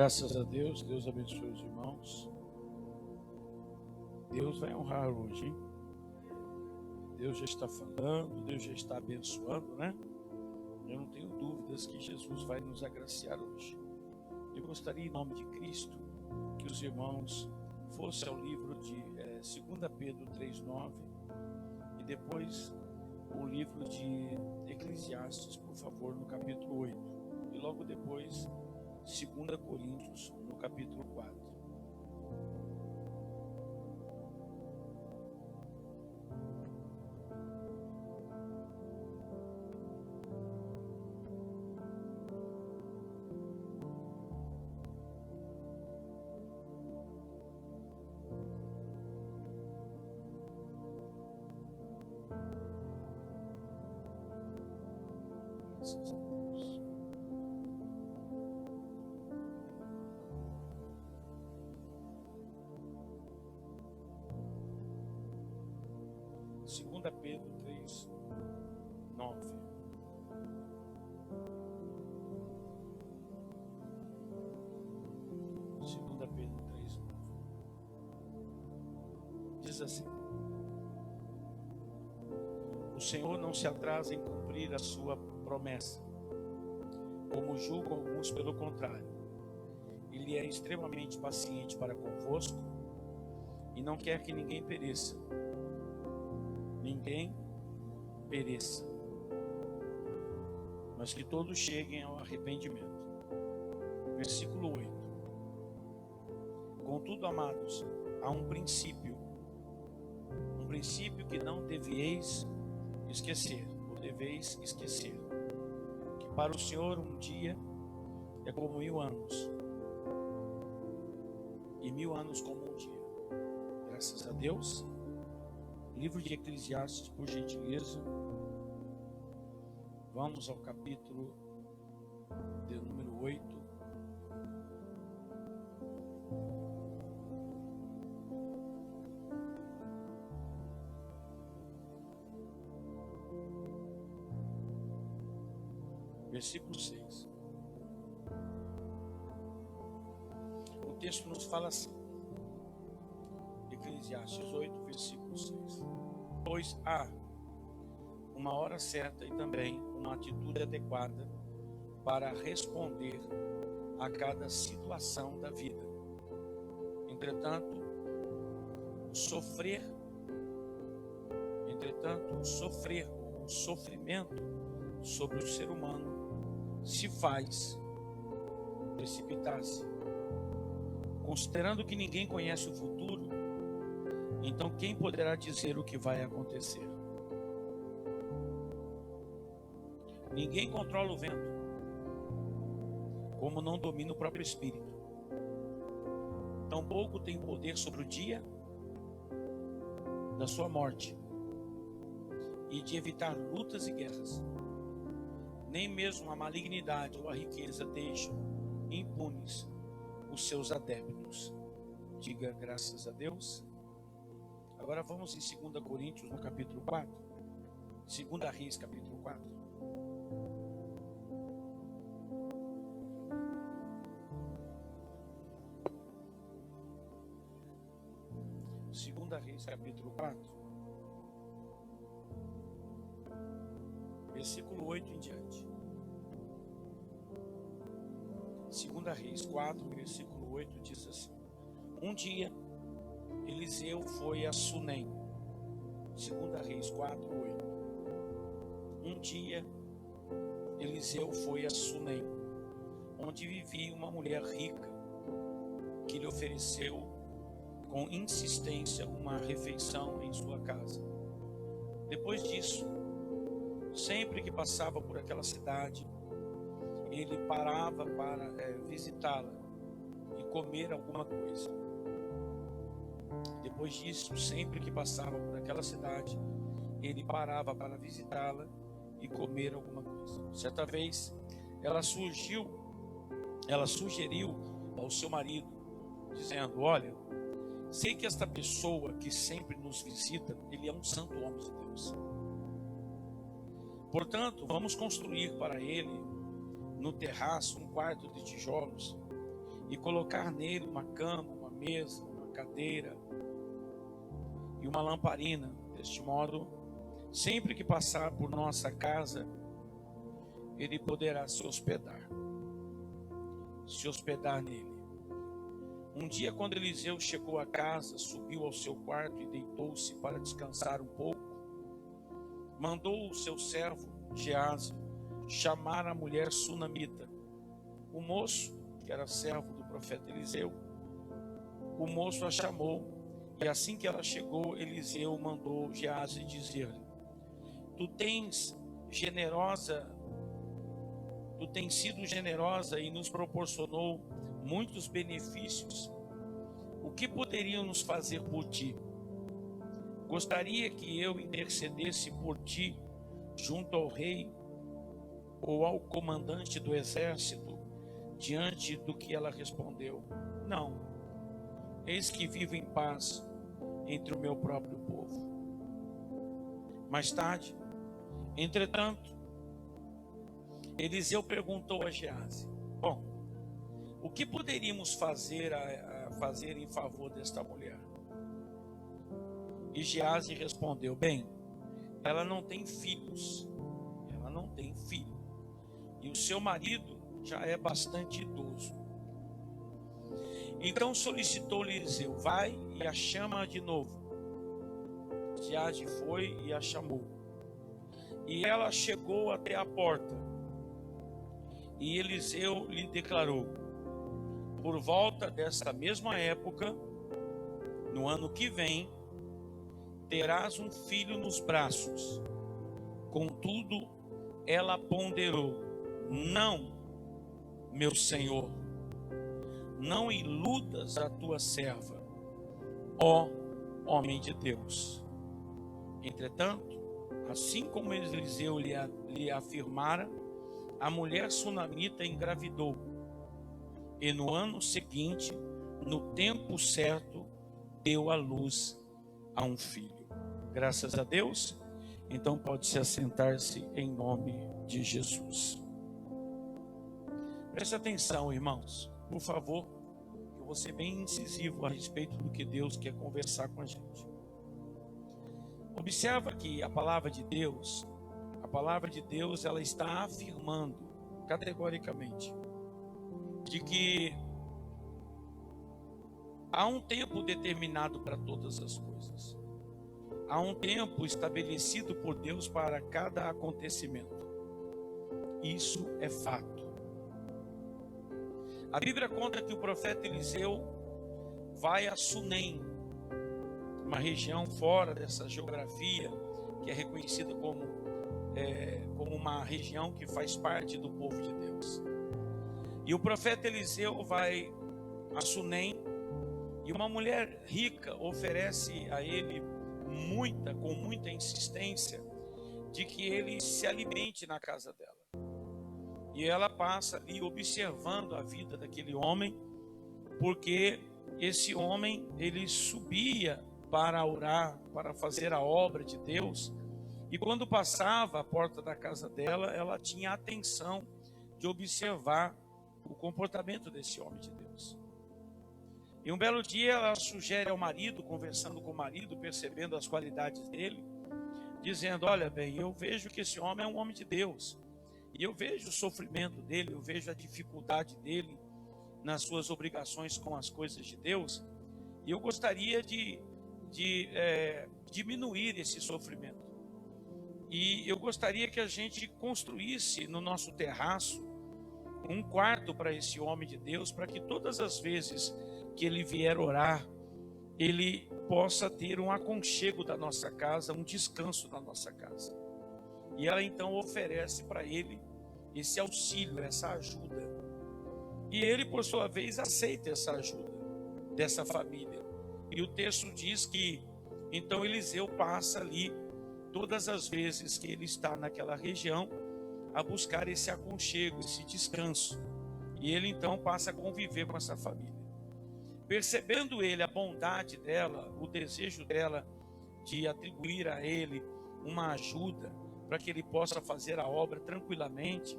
Graças a Deus, Deus abençoe os irmãos. Deus vai honrar hoje, hein? Deus já está falando, Deus já está abençoando, né? Eu não tenho dúvidas que Jesus vai nos agraciar hoje. Eu gostaria, em nome de Cristo, que os irmãos fossem ao livro de 2 Pedro 3,9 e depois o livro de Eclesiastes, por favor, no capítulo 8. E logo depois, 2 Coríntios, no capítulo 4. Graças a Deus. Segunda Pedro 3:9. Segunda Pedro 3:9. Diz assim: o Senhor não se atrasa em cumprir a sua promessa, como julgam alguns, pelo contrário. Ele é extremamente paciente para convosco e não quer que ninguém pereça. Ninguém pereça, mas que todos cheguem ao arrependimento. Versículo 8. Contudo, amados, há um princípio que não deveis esquecer, que para o Senhor um dia é como 1000 anos, e 1000 anos como um dia. Graças a Deus. Livro de Eclesiastes, por gentileza. Vamos ao capítulo de número 8. Versículo 6. O texto nos fala assim. Eclesiastes 8, versículo 6. Pois há uma hora certa e também uma atitude adequada para responder a cada situação da vida. Entretanto, o sofrimento sobre o ser humano se faz precipitar-se. Considerando que ninguém conhece o futuro, então quem poderá dizer o que vai acontecer? Ninguém controla o vento, como não domina o próprio espírito. Tampouco tem poder sobre o dia da sua morte e de evitar lutas e guerras. Nem mesmo a malignidade ou a riqueza deixam impunes os seus adeptos. Diga graças a Deus. Agora vamos em 2 Coríntios, no capítulo 4. 2 Reis, capítulo 4. Segunda Reis, capítulo 4. Versículo 8 em diante. 2 Reis 4, versículo 8 diz assim: um dia Eliseu foi a Sunem. 2 Reis 4, 8. Um dia Eliseu foi a Sunem, onde vivia uma mulher rica que lhe ofereceu com insistência uma refeição em sua casa. Depois disso, sempre que passava por aquela cidade, ele parava para visitá-la e comer alguma coisa. Depois disso, sempre que passava por aquela cidade, ele parava para visitá-la e comer alguma coisa. Certa vez, ela sugeriu ao seu marido, dizendo: olha, sei que esta pessoa que sempre nos visita, ele é um santo homem de Deus. Portanto, vamos construir para ele no terraço um quarto de tijolos e colocar nele uma cama, uma mesa, uma cadeira e uma lamparina. Deste modo, sempre que passar por nossa casa, ele poderá se hospedar nele. Um dia, quando Eliseu chegou à casa, subiu ao seu quarto e deitou-se para descansar um pouco. Mandou o seu servo, Geazi, chamar a mulher sunamita. O moço, que era servo do profeta Eliseu, o moço a chamou, e assim que ela chegou, Eliseu mandou Geazi dizer-lhe: Tu tens sido generosa e nos proporcionou muitos benefícios. O que poderiam nos fazer por ti? Gostaria que eu intercedesse por ti junto ao rei ou ao comandante do exército? Diante do que ela respondeu: Não, eis que vivo em paz entre o meu próprio povo. Mais tarde, entretanto, Eliseu perguntou a Geazi: Bom, o que poderíamos fazer em favor desta mulher? E Geazi respondeu: Bem, ela não tem filhos, e o seu marido já é bastante idoso. Então solicitou-lhe Eliseu: Vai e a chama de novo. Geazi foi e a chamou. E ela chegou até a porta. E Eliseu lhe declarou: Por volta desta mesma época, no ano que vem, terás um filho nos braços. Contudo, ela ponderou: Não, meu senhor, não iludas a tua serva, ó homem de Deus. Entretanto, assim como Eliseu lhe afirmara, a mulher sunamita engravidou, e no ano seguinte, no tempo certo, deu à luz a um filho. Graças a Deus. Então pode se assentar-se em nome de Jesus. Preste atenção, irmãos, por favor, eu vou ser bem incisivo a respeito do que Deus quer conversar com a gente. Observa que a palavra de Deus, ela está afirmando categoricamente de que há um tempo determinado para todas as coisas. Há um tempo estabelecido por Deus para cada acontecimento. Isso é fato. A Bíblia conta que o profeta Eliseu vai a Sunem, uma região fora dessa geografia, que é reconhecida como uma região que faz parte do povo de Deus. E o profeta Eliseu vai a Sunem, e uma mulher rica oferece a ele com muita insistência, de que ele se alimente na casa dela. E ela passa ali observando a vida daquele homem, porque esse homem, ele subia para orar, para fazer a obra de Deus, e quando passava a porta da casa dela, ela tinha atenção de observar o comportamento desse homem de Deus. E um belo dia ela sugere ao marido, conversando com o marido, percebendo as qualidades dele, dizendo: Olha bem, eu vejo que esse homem é um homem de Deus, e eu vejo o sofrimento dele, eu vejo a dificuldade dele nas suas obrigações com as coisas de Deus, e eu gostaria de diminuir esse sofrimento. E eu gostaria que a gente construísse no nosso terraço um quarto para esse homem de Deus, para que todas as vezes que ele vier orar, ele possa ter um aconchego da nossa casa, um descanso da nossa casa. E ela então oferece para ele esse auxílio, essa ajuda. E ele, por sua vez, aceita essa ajuda dessa família. E o texto diz que então Eliseu passa ali todas as vezes que ele está naquela região a buscar esse aconchego, esse descanso. E ele então passa a conviver com essa família. Percebendo ele a bondade dela, o desejo dela de atribuir a ele uma ajuda para que ele possa fazer a obra tranquilamente,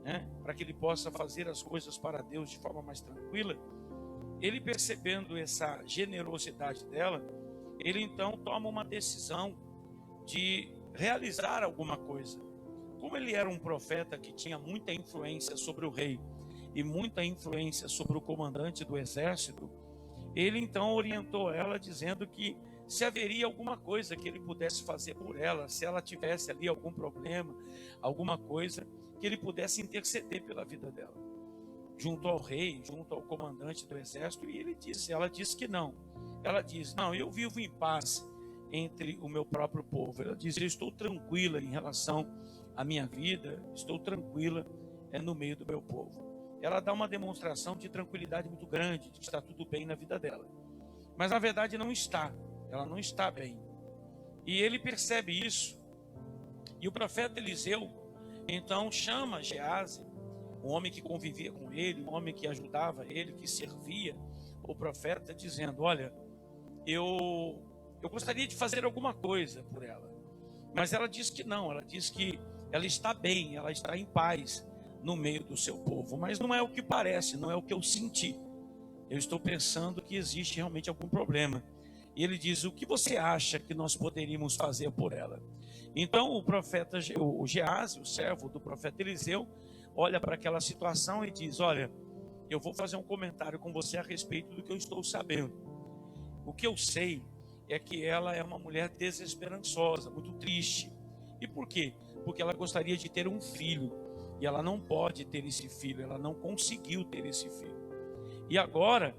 né, para que ele possa fazer as coisas para Deus de forma mais tranquila. Ele, percebendo essa generosidade dela, ele então toma uma decisão de realizar alguma coisa. Como ele era um profeta que tinha muita influência sobre o rei e muita influência sobre o comandante do exército, ele então orientou ela dizendo que se haveria alguma coisa que ele pudesse fazer por ela, se ela tivesse ali algum problema, alguma coisa, que ele pudesse interceder pela vida dela, junto ao rei, junto ao comandante do exército. E ela disse que não. Ela diz: não, eu vivo em paz entre o meu próprio povo. Ela diz: eu estou tranquila em relação à minha vida, estou tranquila no meio do meu povo. Ela dá uma demonstração de tranquilidade muito grande, de que está tudo bem na vida dela. Mas na verdade não está, ela não está bem. E ele percebe isso. E o profeta Eliseu então chama Geazi, um homem que convivia com ele, um homem que ajudava ele, que servia o profeta, dizendo: olha, eu gostaria de fazer alguma coisa por ela. Mas ela diz que não, ela diz que ela está bem, ela está em paz no meio do seu povo. Mas não é o que parece, não é o que eu senti. Eu estou pensando que existe realmente algum problema. E ele diz: o que você acha que nós poderíamos fazer por ela? Então o profeta, o Geazi, o servo do profeta Eliseu, olha para aquela situação e diz: olha, eu vou fazer um comentário com você a respeito do que eu estou sabendo. O que eu sei é que ela é uma mulher desesperançosa, muito triste. E por quê? Porque ela gostaria de ter um filho, e ela não pode ter esse filho, ela não conseguiu ter esse filho. E agora,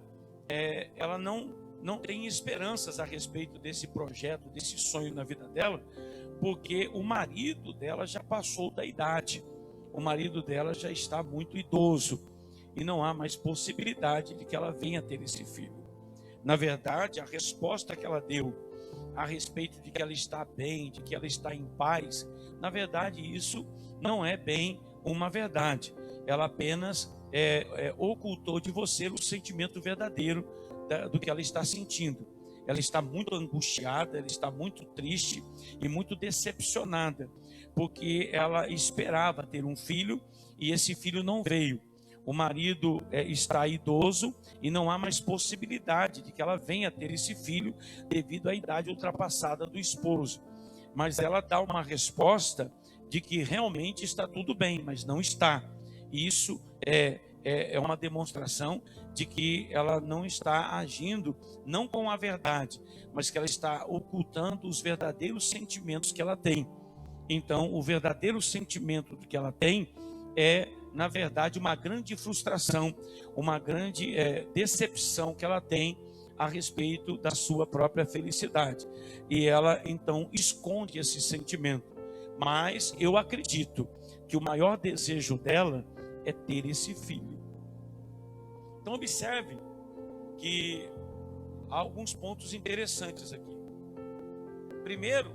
ela não tem esperanças a respeito desse projeto, desse sonho na vida dela, porque o marido dela já passou da idade. O marido dela já está muito idoso e não há mais possibilidade de que ela venha ter esse filho. Na verdade, a resposta que ela deu a respeito de que ela está bem, de que ela está em paz, na verdade isso não é bem uma verdade. Ela apenas ocultou de você o sentimento verdadeiro do que ela está sentindo. Ela está muito angustiada, ela está muito triste e muito decepcionada, porque ela esperava ter um filho e esse filho não veio. O marido está idoso e não há mais possibilidade de que ela venha ter esse filho devido à idade ultrapassada do esposo. Mas ela dá uma resposta de que realmente está tudo bem, mas não está. E isso é uma demonstração de que ela não está agindo não com a verdade, mas que ela está ocultando os verdadeiros sentimentos que ela tem. Então, o verdadeiro sentimento que ela tem é, na verdade, uma grande frustração, uma grande decepção que ela tem a respeito da sua própria felicidade. E ela, então, esconde esse sentimento. Mas eu acredito que o maior desejo dela é ter esse filho. Então, observe que há alguns pontos interessantes aqui. Primeiro,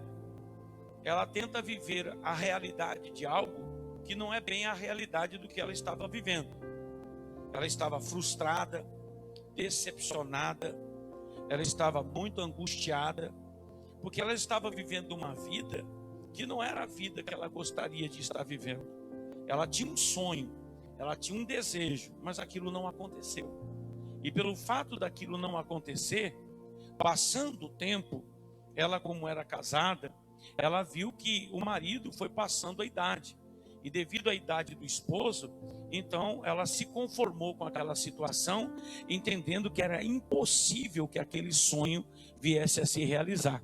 ela tenta viver a realidade de algo que não é bem a realidade do que ela estava vivendo. Ela estava frustrada, decepcionada, ela estava muito angustiada, porque ela estava vivendo uma vida que não era a vida que ela gostaria de estar vivendo. Ela tinha um sonho, ela tinha um desejo, mas aquilo não aconteceu. E pelo fato daquilo não acontecer, passando o tempo, ela, como era casada, ela viu que o marido foi passando a idade. E devido à idade do esposo, então ela se conformou com aquela situação, entendendo que era impossível que aquele sonho viesse a se realizar.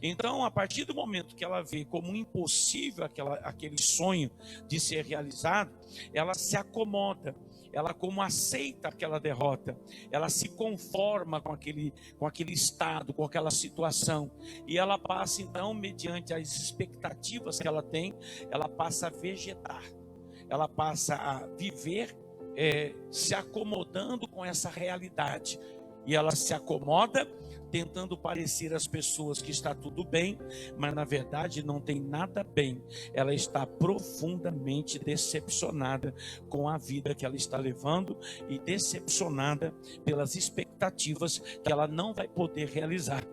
Então, a partir do momento que ela vê como impossível aquele sonho de ser realizado, ela se acomoda, ela como aceita aquela derrota, ela se conforma com aquele estado, com aquela situação, e ela passa então, mediante as expectativas que ela tem, ela passa a vegetar, ela passa a viver se acomodando com essa realidade, e ela se acomoda tentando parecer às pessoas que está tudo bem, mas na verdade não tem nada bem. Ela está profundamente decepcionada com a vida que ela está levando e decepcionada pelas expectativas que ela não vai poder realizar.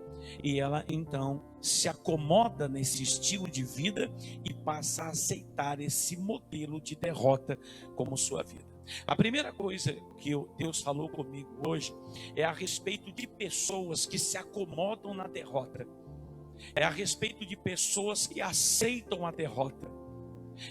E ela então se acomoda nesse estilo de vida e passa a aceitar esse modelo de derrota como sua vida. A primeira coisa que Deus falou comigo hoje é a respeito de pessoas que se acomodam na derrota. É a respeito de pessoas que aceitam a derrota.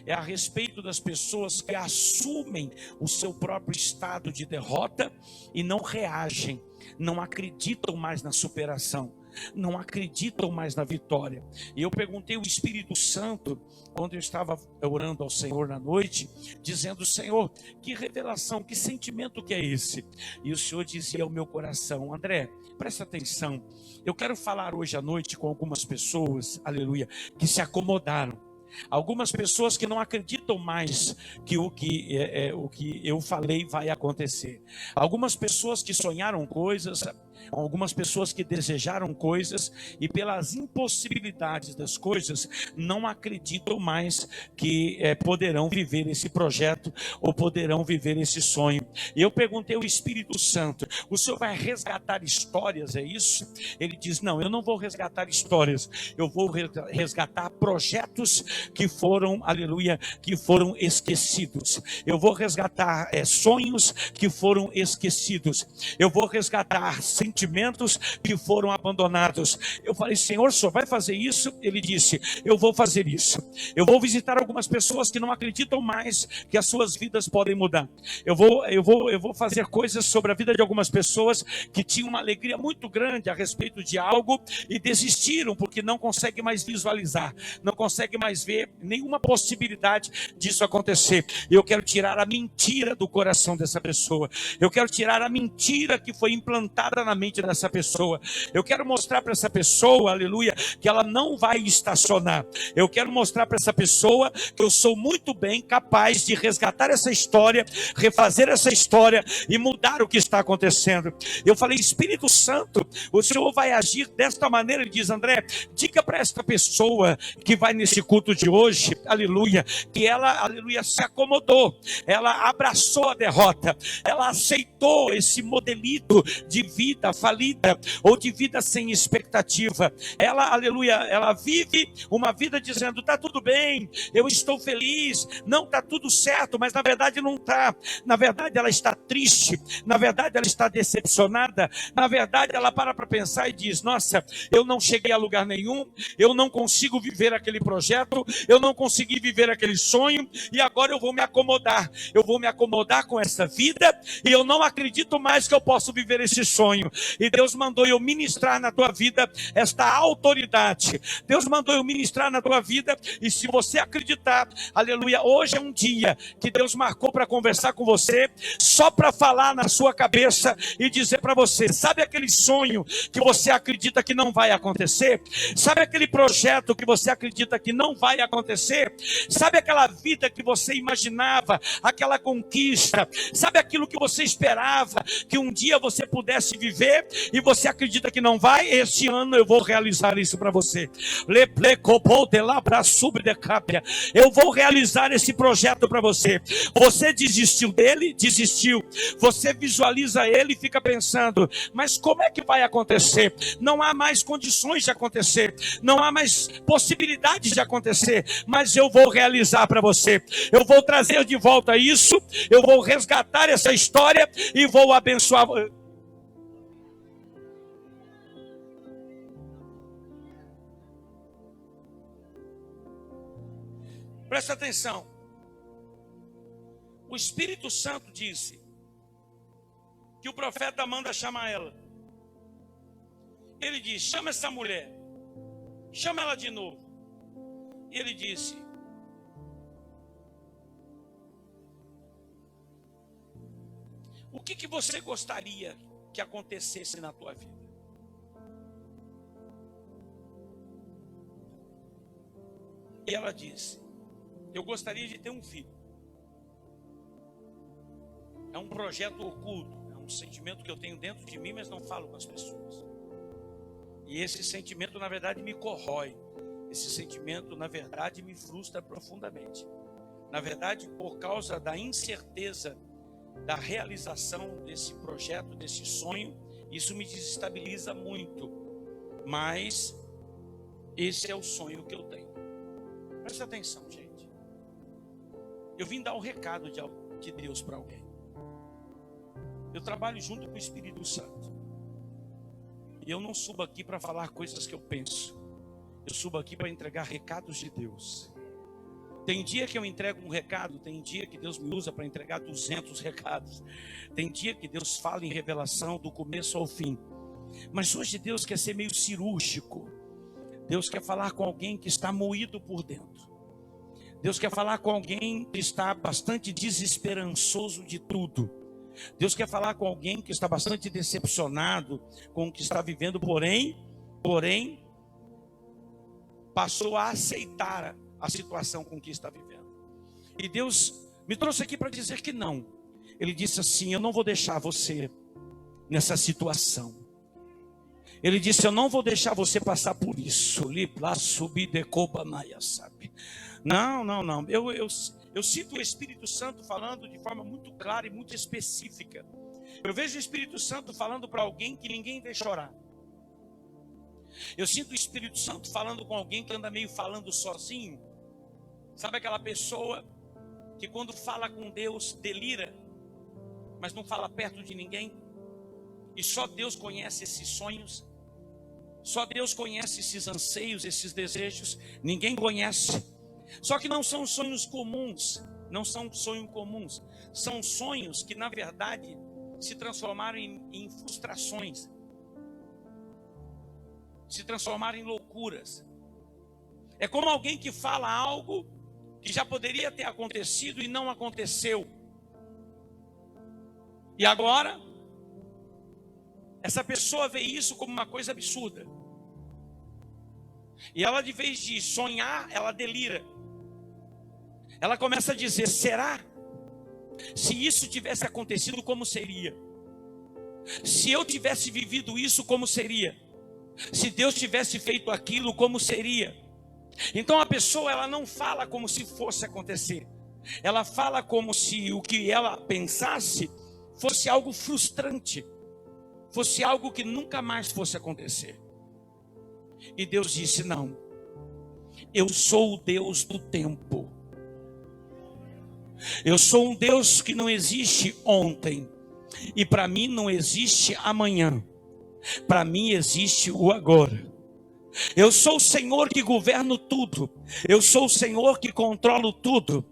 É a respeito das pessoas que assumem o seu próprio estado de derrota e não reagem, não acreditam mais na superação, não acreditam mais na vitória. E eu perguntei ao Espírito Santo, quando eu estava orando ao Senhor na noite, dizendo: Senhor, que revelação, que sentimento que é esse? E o Senhor dizia ao meu coração: André, presta atenção, eu quero falar hoje à noite com algumas pessoas, aleluia, que se acomodaram. Algumas pessoas que não acreditam mais que o que eu falei vai acontecer. Algumas pessoas que sonharam coisas, algumas pessoas que desejaram coisas e pelas impossibilidades das coisas não acreditam mais que poderão viver esse projeto ou poderão viver esse sonho. E eu perguntei ao Espírito Santo: o Senhor vai resgatar histórias, é isso? Ele diz: não, eu não vou resgatar histórias, eu vou resgatar projetos que foram, aleluia, que foram esquecidos. Eu vou resgatar sonhos que foram esquecidos. Eu vou resgatar sentimentos que foram abandonados. Eu falei: Senhor, o Senhor vai fazer isso? Ele disse: eu vou fazer isso. Eu vou visitar algumas pessoas que não acreditam mais que as suas vidas podem mudar. Eu vou fazer coisas sobre a vida de algumas pessoas que tinham uma alegria muito grande a respeito de algo e desistiram porque não conseguem mais visualizar, não conseguem mais ver nenhuma possibilidade disso acontecer. Eu quero tirar a mentira do coração dessa pessoa. Eu quero tirar a mentira que foi implantada na mente dessa pessoa. Eu quero mostrar para essa pessoa, aleluia, que ela não vai estacionar. Eu quero mostrar para essa pessoa que eu sou muito bem capaz de resgatar essa história, refazer essa história e mudar o que está acontecendo. Eu falei: Espírito Santo, o Senhor vai agir desta maneira. Ele diz: André, diga para esta pessoa que vai nesse culto de hoje, aleluia, que ela, aleluia, se acomodou, ela abraçou a derrota, ela aceitou esse modelito de vida falida ou de vida sem expectativa. Ela, aleluia, ela vive uma vida dizendo: tá tudo bem, eu estou feliz, não tá tudo certo, mas na verdade não tá. Na verdade ela está triste, na verdade ela está decepcionada, na verdade ela para pensar e diz: nossa, eu não cheguei a lugar nenhum, eu não consigo viver aquele projeto, eu não consegui viver aquele sonho e agora eu vou me acomodar com essa vida e eu não acredito mais que eu posso viver esse sonho. E Deus mandou eu ministrar na tua vida esta autoridade. Deus mandou eu ministrar na tua vida, e se você acreditar, aleluia, hoje é um dia que Deus marcou para conversar com você, só para falar na sua cabeça e dizer para você: sabe aquele sonho que você acredita que não vai acontecer? Sabe aquele projeto que você acredita que não vai acontecer? Sabe aquela vida que você imaginava, aquela conquista? Sabe aquilo que você esperava que um dia você pudesse viver e você acredita que não vai? Este ano eu vou realizar isso para você. Eu vou realizar esse projeto para você. Você desistiu dele? Desistiu. Você visualiza ele e fica pensando: mas como é que vai acontecer? Não há mais condições de acontecer, não há mais possibilidades de acontecer, mas eu vou realizar para você. Eu vou trazer de volta isso, eu vou resgatar essa história e vou abençoar. Presta atenção. O Espírito Santo disse que o profeta manda chamar ela. Ele diz: chama essa mulher, chama ela de novo. E ele disse: o que você gostaria que acontecesse na tua vida? E ela disse: eu gostaria de ter um filho. É um projeto oculto, é um sentimento que eu tenho dentro de mim, mas não falo com as pessoas. E esse sentimento, na verdade, me corrói. Esse sentimento, na verdade, me frustra profundamente. Na verdade, por causa da incerteza da realização desse projeto, desse sonho, isso me desestabiliza muito. Mas esse é o sonho que eu tenho. Presta atenção, gente. Eu vim dar um recado de Deus para alguém. Eu trabalho junto com o Espírito Santo. E eu não subo aqui para falar coisas que eu penso. Eu subo aqui para entregar recados de Deus. Tem dia que eu entrego um recado, tem dia que Deus me usa para entregar 200 recados. Tem dia que Deus fala em revelação do começo ao fim. Mas hoje Deus quer ser meio cirúrgico. Deus quer falar com alguém que está moído por dentro. Deus quer falar com alguém que está bastante desesperançoso de tudo. Deus quer falar com alguém que está bastante decepcionado com o que está vivendo, porém, passou a aceitar a situação com que está vivendo. E Deus me trouxe aqui para dizer que não. Ele disse assim: eu não vou deixar você nessa situação. Ele disse: eu não vou deixar você passar por isso. Não. Eu sinto o Espírito Santo falando de forma muito clara e muito específica. Eu vejo o Espírito Santo falando para alguém que ninguém vê chorar. Eu sinto o Espírito Santo falando com alguém que anda meio falando sozinho. Sabe aquela pessoa que quando fala com Deus delira, mas não fala perto de ninguém? E só Deus conhece esses sonhos. Só Deus conhece esses anseios, esses desejos. Ninguém conhece. Só que não são sonhos comuns. Não são sonhos comuns. São sonhos que na verdade se transformaram em frustrações. Se transformaram em loucuras. É como alguém que fala algo que já poderia ter acontecido e não aconteceu. E agora, essa pessoa vê isso como uma coisa absurda. E ela, de vez de sonhar, ela delira. Ela começa a dizer: será? Se isso tivesse acontecido, como seria? Se eu tivesse vivido isso, como seria? Se Deus tivesse feito aquilo, como seria? Então a pessoa, ela não fala como se fosse acontecer. Ela fala como se o que ela pensasse fosse algo frustrante, fosse algo que nunca mais fosse acontecer. E Deus disse: não, eu sou o Deus do tempo. Eu sou um Deus que não existe ontem. E para mim não existe amanhã. Para mim existe o agora. Eu sou o Senhor que governo tudo. Eu sou o Senhor que controlo tudo.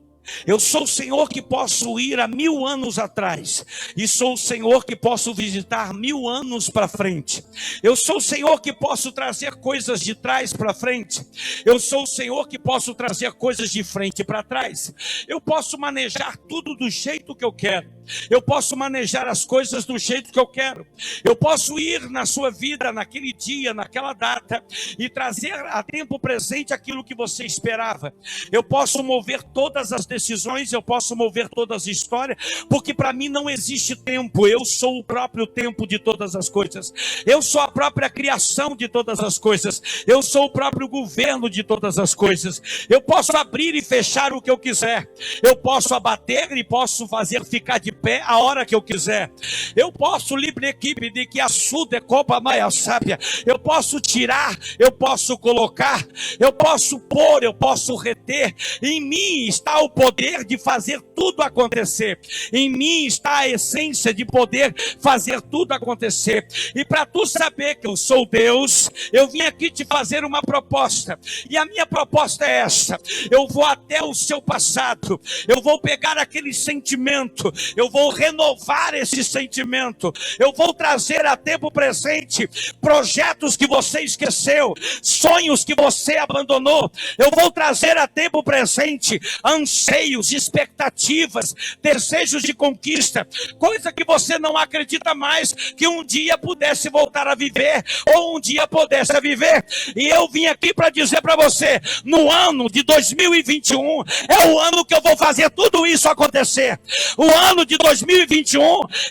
Eu sou o Senhor que posso ir a 1000 anos atrás. E sou o Senhor que posso visitar 1000 anos para frente. Eu sou o Senhor que posso trazer coisas de trás para frente. Eu sou o Senhor que posso trazer coisas de frente para trás. Eu posso manejar tudo do jeito que eu quero. Eu posso manejar as coisas do jeito que eu quero. Eu posso ir na sua vida, naquele dia, naquela data, e trazer a tempo presente aquilo que você esperava. Eu posso mover todas as decisões, eu posso mover todas as histórias, porque para mim não existe tempo. Eu sou o próprio tempo de todas as coisas. Eu sou a própria criação de todas as coisas. Eu sou o próprio governo de todas as coisas. Eu posso abrir e fechar o que eu quiser. Eu posso abater e posso fazer ficar de pé a hora que eu quiser. Eu posso livre equipe de que assude copa maia sábia. Eu posso tirar, eu posso colocar, eu posso pôr, eu posso reter. Em mim está o poder de fazer tudo acontecer. Em mim está a essência de poder fazer tudo acontecer. E para tu saber que eu sou Deus, eu vim aqui te fazer uma proposta. E a minha proposta é essa: eu vou até o seu passado, eu vou pegar aquele sentimento, eu vou renovar esse sentimento, eu vou trazer a tempo presente projetos que você esqueceu, sonhos que você abandonou. Eu vou trazer a tempo presente anseios, expectativas, desejos de conquista, coisa que você não acredita mais que um dia pudesse voltar a viver, ou um dia pudesse viver. E eu vim aqui para dizer para você: no ano de 2021 é o ano que eu vou fazer tudo isso acontecer. O ano de 2021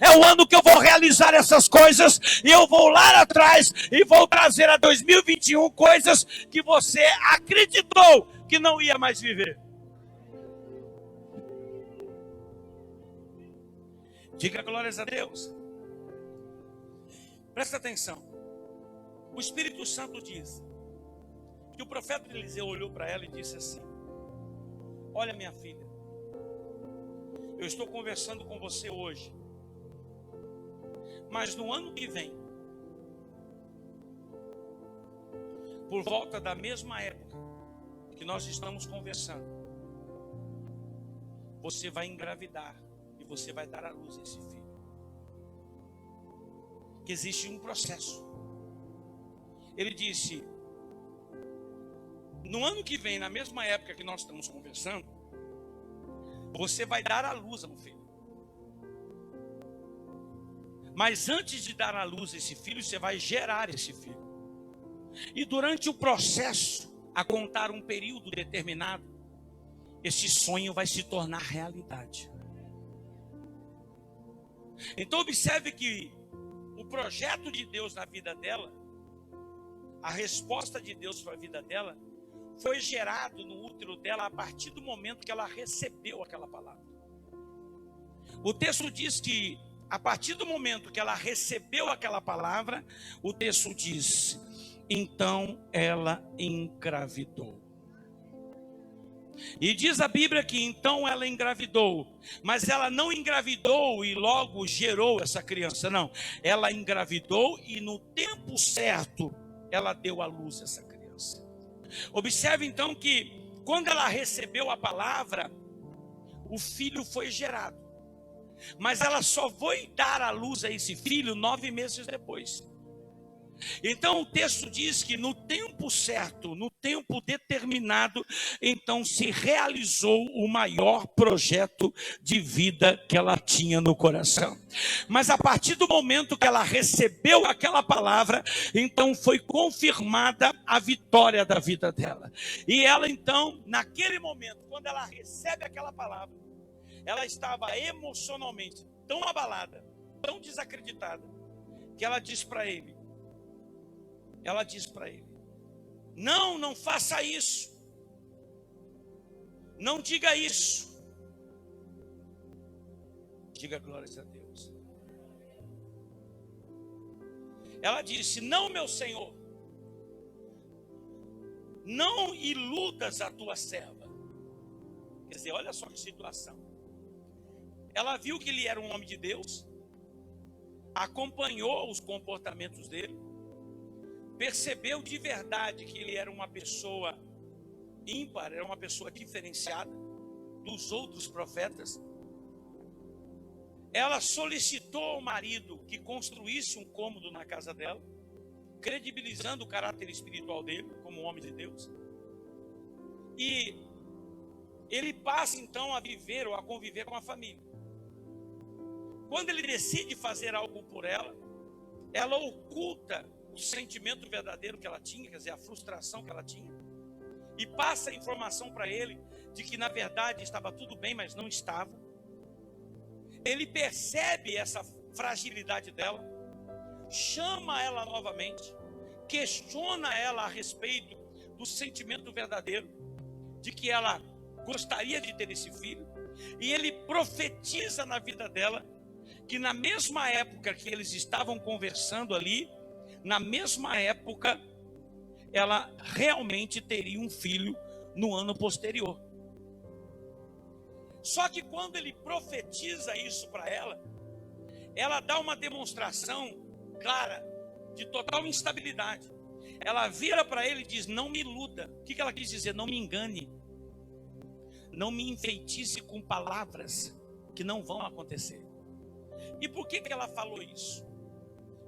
é o ano que eu vou realizar essas coisas, e eu vou lá atrás e vou trazer a 2021 coisas que você acreditou que não ia mais viver. Diga glórias a Deus. Presta atenção. O Espírito Santo diz que o profeta Eliseu olhou para ela e disse assim: olha, minha filha, eu estou conversando com você hoje, mas no ano que vem, por volta da mesma época que nós estamos conversando, você vai engravidar e você vai dar à luz esse filho. Que existe um processo. Ele disse: no ano que vem, na mesma época que nós estamos conversando, você vai dar à luz a um filho. Mas antes de dar à luz esse filho, você vai gerar esse filho. E durante o processo, a contar um período determinado, esse sonho vai se tornar realidade. Então observe que o projeto de Deus na vida dela, a resposta de Deus para a vida dela, foi gerado no útero dela a partir do momento que ela recebeu aquela palavra. O texto diz que a partir do momento que ela recebeu aquela palavra, o texto diz: então ela engravidou. E diz a Bíblia que então ela engravidou, mas ela não engravidou e logo gerou essa criança, não. Ela engravidou e no tempo certo ela deu à luz essa criança. Observe então que quando ela recebeu a palavra, o filho foi gerado. Mas ela só foi dar à luz a esse filho 9 meses depois. Então o texto diz que no tempo certo, no tempo determinado, então se realizou o maior projeto de vida que ela tinha no coração. Mas a partir do momento que ela recebeu aquela palavra, então foi confirmada a vitória da vida dela. E ela então, naquele momento, quando ela recebe aquela palavra, ela estava emocionalmente tão abalada, tão desacreditada, que ela diz para ele: não faça isso, não diga isso. Diga glórias a Deus. Ela disse: não, meu Senhor, não iludas a tua serva. Quer dizer, olha só que situação. Ela viu que ele era um homem de Deus, acompanhou os comportamentos dele, percebeu de verdade que ele era uma pessoa ímpar, era uma pessoa diferenciada dos outros profetas. Ela solicitou ao marido que construísse um cômodo na casa dela, credibilizando o caráter espiritual dele como homem de Deus. E ele passa então a viver ou a conviver com a família. Quando ele decide fazer algo por ela, ela oculta o sentimento verdadeiro que ela tinha, quer dizer, a frustração que ela tinha, e passa a informação para ele de que na verdade estava tudo bem, mas não estava. Ele percebe essa fragilidade dela, chama ela novamente, questiona ela a respeito do sentimento verdadeiro, de que ela gostaria de ter esse filho, e ele profetiza na vida dela, que na mesma época que eles estavam conversando ali, na mesma época, ela realmente teria um filho no ano posterior. Só que quando ele profetiza isso para ela, ela dá uma demonstração clara de total instabilidade. Ela vira para ele e diz: não me iluda. O que ela quis dizer? Não me engane. Não me enfeitice com palavras que não vão acontecer. E por que ela falou isso?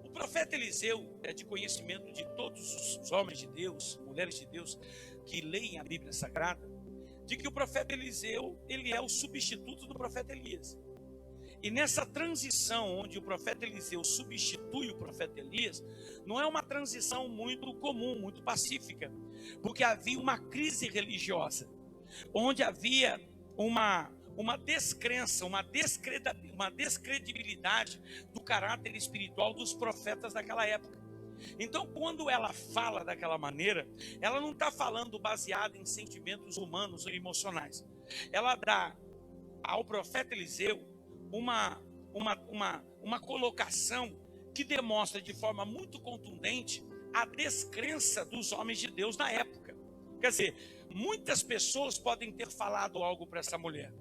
O profeta Eliseu é de conhecimento de todos os homens de Deus, mulheres de Deus que leem a Bíblia Sagrada, de que o profeta Eliseu, ele é o substituto do profeta Elias. E nessa transição onde o profeta Eliseu substitui o profeta Elias, não é uma transição muito comum, muito pacífica, porque havia uma crise religiosa, onde havia uma descrença, uma descredibilidade do caráter espiritual dos profetas daquela época. Então, quando ela fala daquela maneira, ela não está falando baseada em sentimentos humanos ou emocionais. Ela dá ao profeta Eliseu uma colocação que demonstra de forma muito contundente a descrença dos homens de Deus na época. Quer dizer, muitas pessoas podem ter falado algo para essa mulher.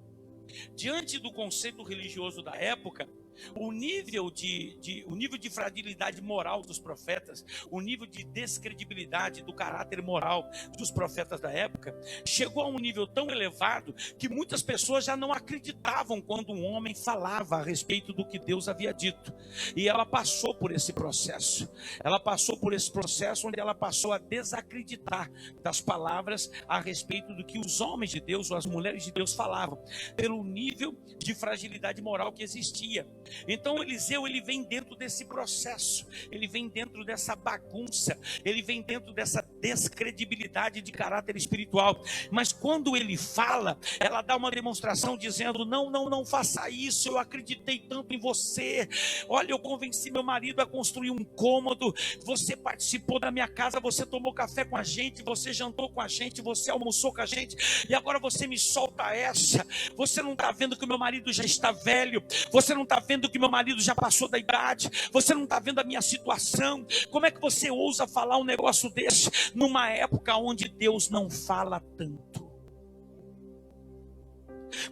Diante do conceito religioso da época, o nível de fragilidade moral dos profetas, o nível de descredibilidade do caráter moral dos profetas da época, chegou a um nível tão elevado que muitas pessoas já não acreditavam quando um homem falava a respeito do que Deus havia dito. E ela passou por esse processo. Ela passou por esse processo onde ela passou a desacreditar das palavras a respeito do que os homens de Deus ou as mulheres de Deus falavam, pelo nível de fragilidade moral que existia. Então Eliseu, ele vem dentro desse processo, ele vem dentro dessa bagunça, ele vem dentro dessa descredibilidade de caráter espiritual. Mas quando ele fala, ela dá uma demonstração dizendo: não faça isso, eu acreditei tanto em você. Olha, eu convenci meu marido a construir um cômodo, você participou da minha casa, você tomou café com a gente, você jantou com a gente, você almoçou com a gente, e agora você me solta essa. Você não está vendo que o meu marido já está velho, você não está vendo que meu marido já passou da idade, você não está vendo a minha situação. Como é que você ousa falar um negócio desse numa época onde Deus não fala tanto?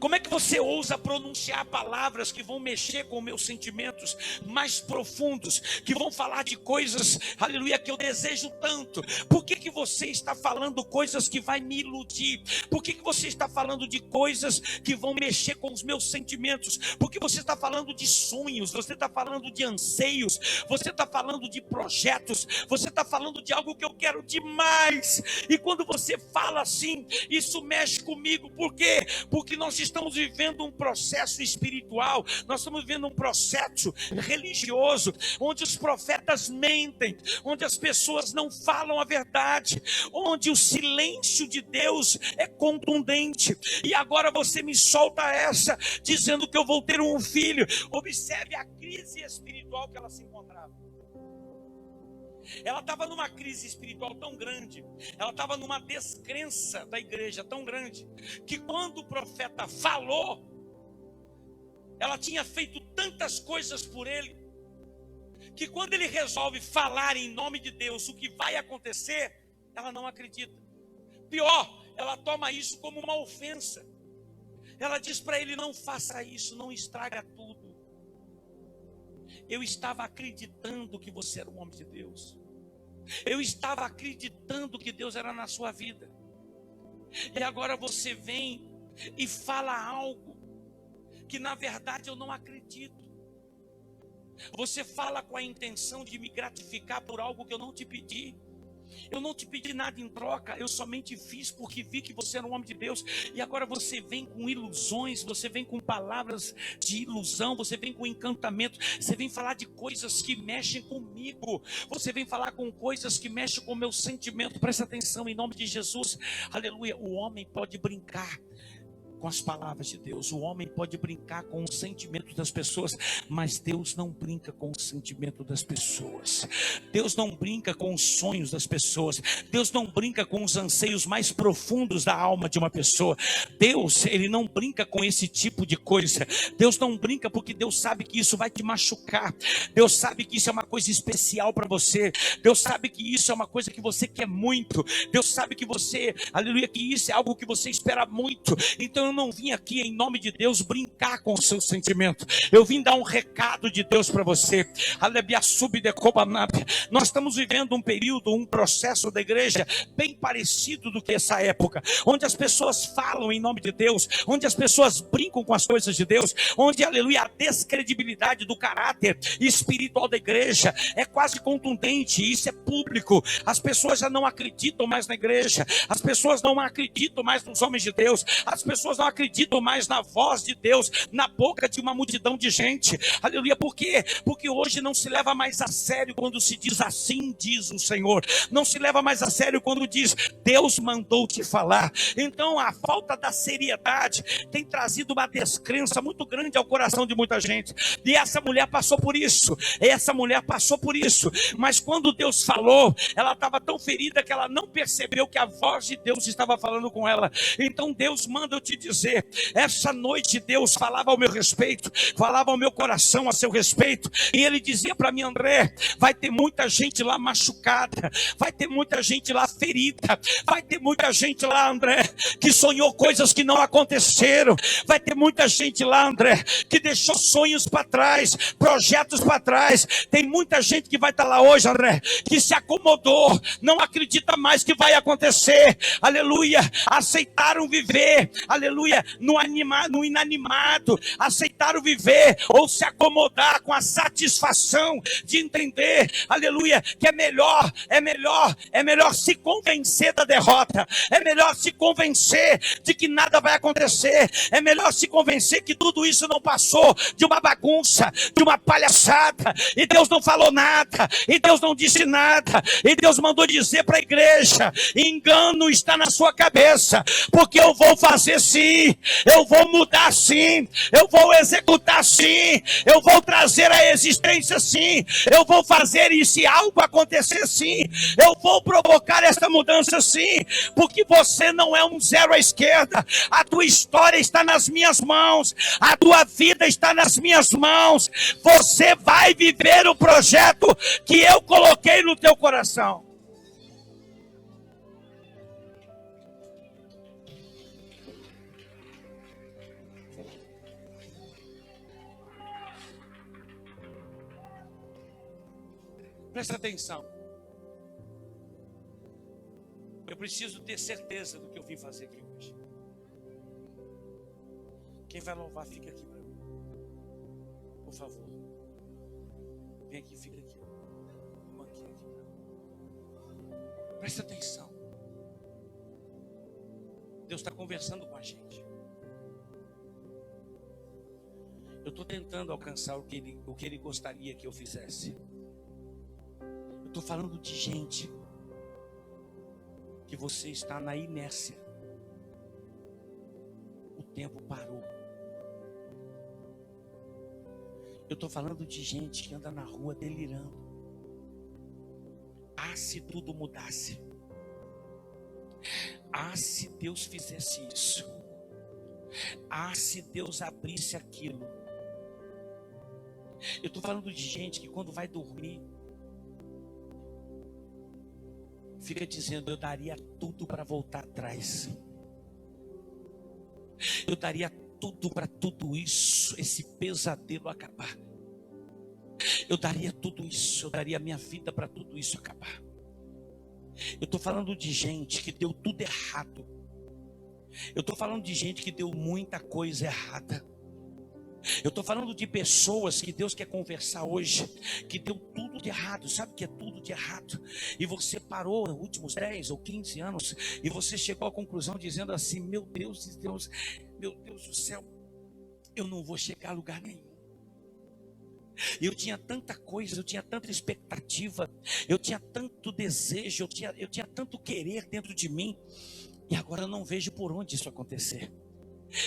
Como é que você ousa pronunciar palavras que vão mexer com meus sentimentos mais profundos, que vão falar de coisas, aleluia, que eu desejo tanto? Por que você está falando coisas que vai me iludir? Por que você está falando de coisas que vão mexer com os meus sentimentos? Porque você está falando de sonhos, você está falando de anseios, você está falando de projetos, você está falando de algo que eu quero demais. E quando você fala assim, isso mexe comigo. Por quê? Porque nós estamos vivendo um processo espiritual, nós estamos vivendo um processo religioso, onde os profetas mentem, onde as pessoas não falam a verdade, onde o silêncio de Deus é contundente. E agora você me solta essa, dizendo que eu vou ter um filho. Observe a crise espiritual que ela se encontrava. Ela estava numa crise espiritual tão grande, ela estava numa descrença da igreja tão grande, que quando o profeta falou, ela tinha feito tantas coisas por ele, que quando ele resolve falar em nome de Deus o que vai acontecer, ela não acredita. Pior, ela toma isso como uma ofensa. Ela diz para ele: não faça isso, não estraga tudo. Eu estava acreditando que você era um homem de Deus. Eu estava acreditando que Deus era na sua vida. E agora você vem e fala algo que na verdade eu não acredito. Você fala com a intenção de me gratificar por algo que eu não te pedi. Eu não te pedi nada em troca, eu somente fiz porque vi que você era um homem de Deus. E agora você vem com ilusões, você vem com palavras de ilusão, você vem com encantamento, você vem falar de coisas que mexem comigo, você vem falar com coisas que mexem com o meu sentimento. Presta atenção, em nome de Jesus, aleluia. O homem pode brincar com as palavras de Deus, o homem pode brincar com o sentimento das pessoas, mas Deus não brinca com o sentimento das pessoas. Deus não brinca com os sonhos das pessoas. Deus não brinca com os anseios mais profundos da alma de uma pessoa. Deus, ele não brinca com esse tipo de coisa. Deus não brinca porque Deus sabe que isso vai te machucar. Deus sabe que isso é uma coisa especial para você. Deus sabe que isso é uma coisa que você quer muito. Deus sabe que você, aleluia, que isso é algo que você espera muito. Então eu não vim aqui em nome de Deus brincar com o seu sentimento. Eu vim dar um recado de Deus para você. Nós estamos vivendo um período, um processo da igreja bem parecido do que essa época, onde as pessoas falam em nome de Deus, onde as pessoas brincam com as coisas de Deus, onde, aleluia, a descredibilidade do caráter espiritual da igreja é quase contundente. Isso é público. As pessoas já não acreditam mais na igreja, as pessoas não acreditam mais nos homens de Deus, as pessoas não acreditam mais na voz de Deus na boca de uma multidão de gente. Aleluia. Por quê? Porque hoje não se leva mais a sério quando se diz assim diz o Senhor. Não se leva mais a sério quando diz Deus mandou te falar. Então a falta da seriedade tem trazido uma descrença muito grande ao coração de muita gente. E essa mulher passou por isso. Mas quando Deus falou, ela estava tão ferida que ela não percebeu que a voz de Deus estava falando com ela. Então Deus manda eu te dizer dizer, essa noite Deus falava ao meu respeito, falava ao meu coração a seu respeito, e Ele dizia para mim: André, vai ter muita gente lá machucada, vai ter muita gente lá ferida, vai ter muita gente lá, André, que sonhou coisas que não aconteceram, vai ter muita gente lá, André, que deixou sonhos para trás, projetos para trás. Tem muita gente que vai estar lá hoje, André, que se acomodou, não acredita mais que vai acontecer, aleluia, aceitaram viver, aleluia, no inanimado, aceitaram viver ou se acomodar com a satisfação de entender, aleluia, que é melhor se convencer da derrota, é melhor se convencer de que nada vai acontecer, é melhor se convencer que tudo isso não passou de uma bagunça, de uma palhaçada, e Deus não falou nada, e Deus não disse nada, e Deus mandou dizer para a igreja: engano está na sua cabeça, porque eu vou fazer sim, eu vou mudar sim, eu vou executar sim, eu vou trazer a existência sim, eu vou fazer esse algo acontecer sim, eu vou provocar essa mudança sim, porque você não é um zero à esquerda, a tua história está nas minhas mãos, a tua vida está nas minhas mãos, você vai viver o projeto que eu coloquei no teu coração. Presta atenção. Eu preciso ter certeza do que eu vim fazer aqui hoje. Quem vai louvar, fica aqui para mim. Por favor. Vem aqui, fica aqui. Um banquinho aqui. Presta atenção. Deus está conversando com a gente. Eu estou tentando alcançar o que ele gostaria que eu fizesse. Eu estou falando de gente que você está na inércia. O tempo parou. Eu estou falando de gente que anda na rua delirando. Ah, se tudo mudasse. Ah, se Deus fizesse isso. Ah, se Deus abrisse aquilo. Eu estou falando de gente que quando vai dormir fica dizendo: eu daria tudo para voltar atrás. Eu daria tudo para tudo isso, esse pesadelo acabar. Eu daria tudo isso, eu daria minha vida para tudo isso acabar. Eu estou falando de gente que deu tudo errado. Eu estou falando de gente que deu muita coisa errada. Eu estou falando de pessoas que Deus quer conversar hoje, que deu tudo de errado. Sabe o que é tudo de errado? E você parou nos últimos 10 ou 15 anos e você chegou à conclusão dizendo assim: meu Deus do céu, eu não vou chegar a lugar nenhum. Eu tinha tanta coisa, eu tinha tanta expectativa, eu tinha tanto desejo, eu tinha tanto querer dentro de mim, e agora eu não vejo por onde isso acontecer.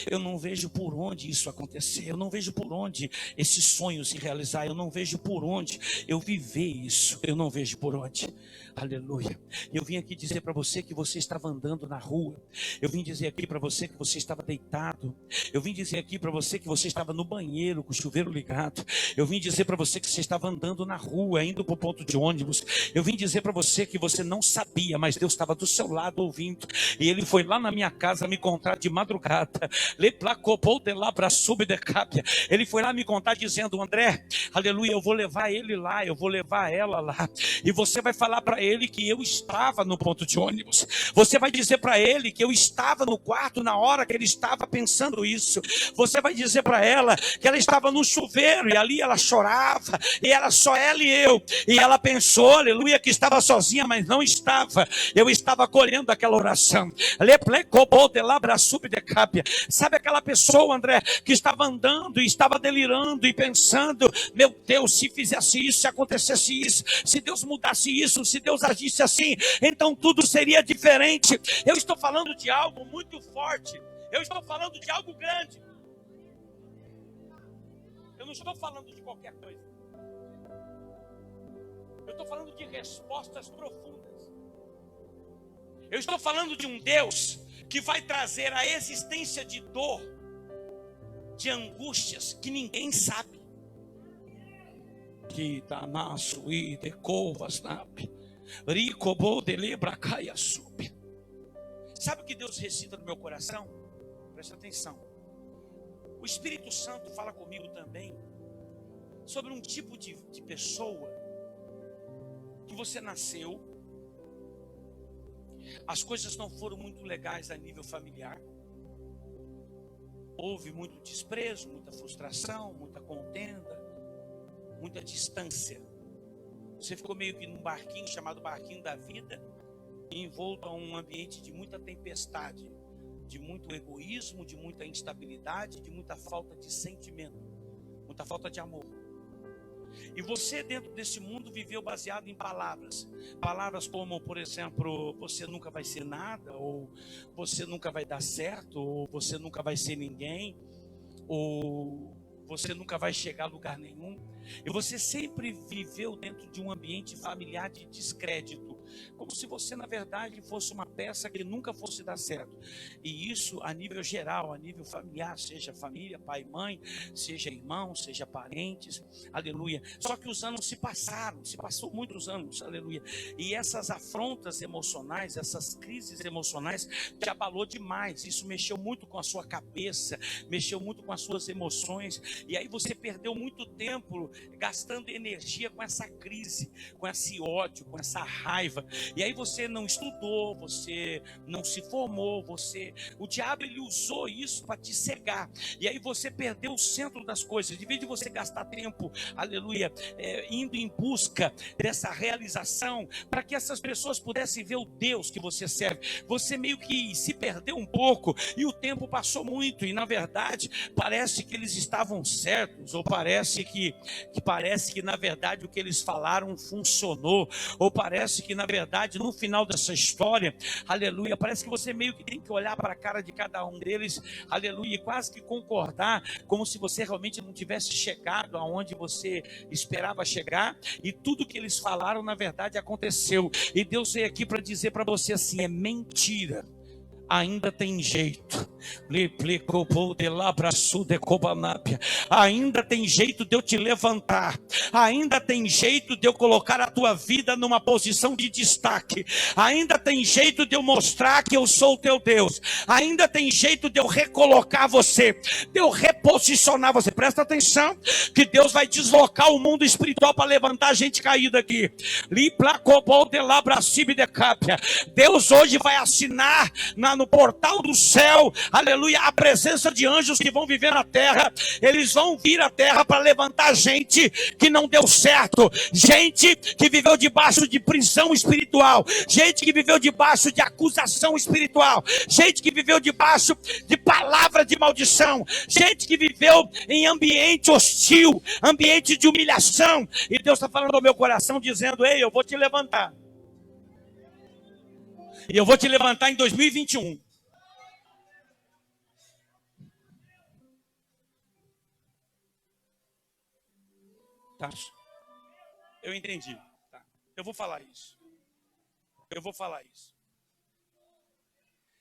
Eu não vejo por onde isso acontecer. Eu não vejo por onde esse sonho se realizar. Eu não vejo por onde eu viver isso. Eu não vejo por onde. Aleluia. Eu vim aqui dizer para você que você estava andando na rua. Eu vim dizer aqui para você que você estava deitado. Eu vim dizer aqui para você que você estava no banheiro com o chuveiro ligado. Eu vim dizer para você que você estava andando na rua, indo para o ponto de ônibus. Eu vim dizer para você que você não sabia, mas Deus estava do seu lado ouvindo. E Ele foi lá na minha casa me contar de madrugada. Ele foi lá me contar dizendo: André, aleluia, eu vou levar ele lá, eu vou levar ela lá. E você vai falar para ele que eu estava no ponto de ônibus. Você vai dizer para ele que eu estava no quarto na hora que ele estava pensando isso. Você vai dizer para ela que ela estava no chuveiro e ali ela chorava, e era só ela e eu. E ela pensou, aleluia, que estava sozinha, mas não estava. Eu estava acolhendo aquela oração. Sabe aquela pessoa, André, que estava andando e estava delirando e pensando: meu Deus, se fizesse isso, se acontecesse isso, se Deus mudasse isso, se Deus agisse assim, então tudo seria diferente. Eu estou falando de algo muito forte. Eu estou falando de algo grande. Eu não estou falando de qualquer coisa. Eu estou falando de respostas profundas. Eu estou falando de um Deus que vai trazer a existência de dor, de angústias que ninguém sabe. Que danaço e de covas nape, ricobo de lebra caia sub. Sabe o que Deus recita no meu coração? Presta atenção. O Espírito Santo fala comigo também sobre um tipo de pessoa que você nasceu, as coisas não foram muito legais a nível familiar, houve muito desprezo, muita frustração, muita contenda, muita distância. Você ficou meio que num barquinho chamado barquinho da vida, envolto a um ambiente de muita tempestade, de muito egoísmo, de muita instabilidade, de muita falta de sentimento, muita falta de amor. E você dentro desse mundo viveu baseado em palavras. Palavras como, por exemplo, você nunca vai ser nada, ou você nunca vai dar certo, ou você nunca vai ser ninguém, ou você nunca vai chegar a lugar nenhum. E você sempre viveu dentro de um ambiente familiar de descrédito, como se você na verdade fosse uma peça que nunca fosse dar certo. E isso a nível geral, a nível familiar, seja família, pai, mãe, seja irmão, seja parentes, aleluia. Só que os anos se passou muitos anos, aleluia. E essas afrontas emocionais, essas crises emocionais te abalou demais. Isso mexeu muito com a sua cabeça, mexeu muito com as suas emoções. E aí você perdeu muito tempo gastando energia com essa crise, com esse ódio, com essa raiva. E aí você não estudou, você não se formou, o diabo ele usou isso para te cegar. E aí você perdeu o centro das coisas. De vez de você gastar tempo, aleluia, indo em busca dessa realização, para que essas pessoas pudessem ver o Deus que você serve, você meio que se perdeu um pouco, e o tempo passou muito, e na verdade parece que eles estavam certos, ou parece que na verdade o que eles falaram funcionou, ou parece que na verdade no final dessa história, aleluia, parece que você meio que tem que olhar para a cara de cada um deles, aleluia, e quase que concordar, como se você realmente não tivesse chegado aonde você esperava chegar, e tudo que eles falaram na verdade aconteceu. E Deus veio aqui para dizer para você assim: é mentira. Ainda tem jeito. Ainda tem jeito de eu te levantar. Ainda tem jeito de eu colocar a tua vida numa posição de destaque. Ainda tem jeito de eu mostrar que eu sou o teu Deus. Ainda tem jeito de eu recolocar você, de eu reposicionar você. Presta atenção que Deus vai deslocar o mundo espiritual para levantar a gente caída aqui. Deus hoje vai assinar no portal do céu, aleluia, a presença de anjos que vão viver na terra. Eles vão vir à terra para levantar gente que não deu certo, gente que viveu debaixo de prisão espiritual, gente que viveu debaixo de acusação espiritual, gente que viveu debaixo de palavra de maldição, gente que viveu em ambiente hostil, ambiente de humilhação. E Deus está falando ao meu coração dizendo: ei, eu vou te levantar. E eu vou te levantar em 2021. Tá? Eu entendi. Tá. Eu vou falar isso.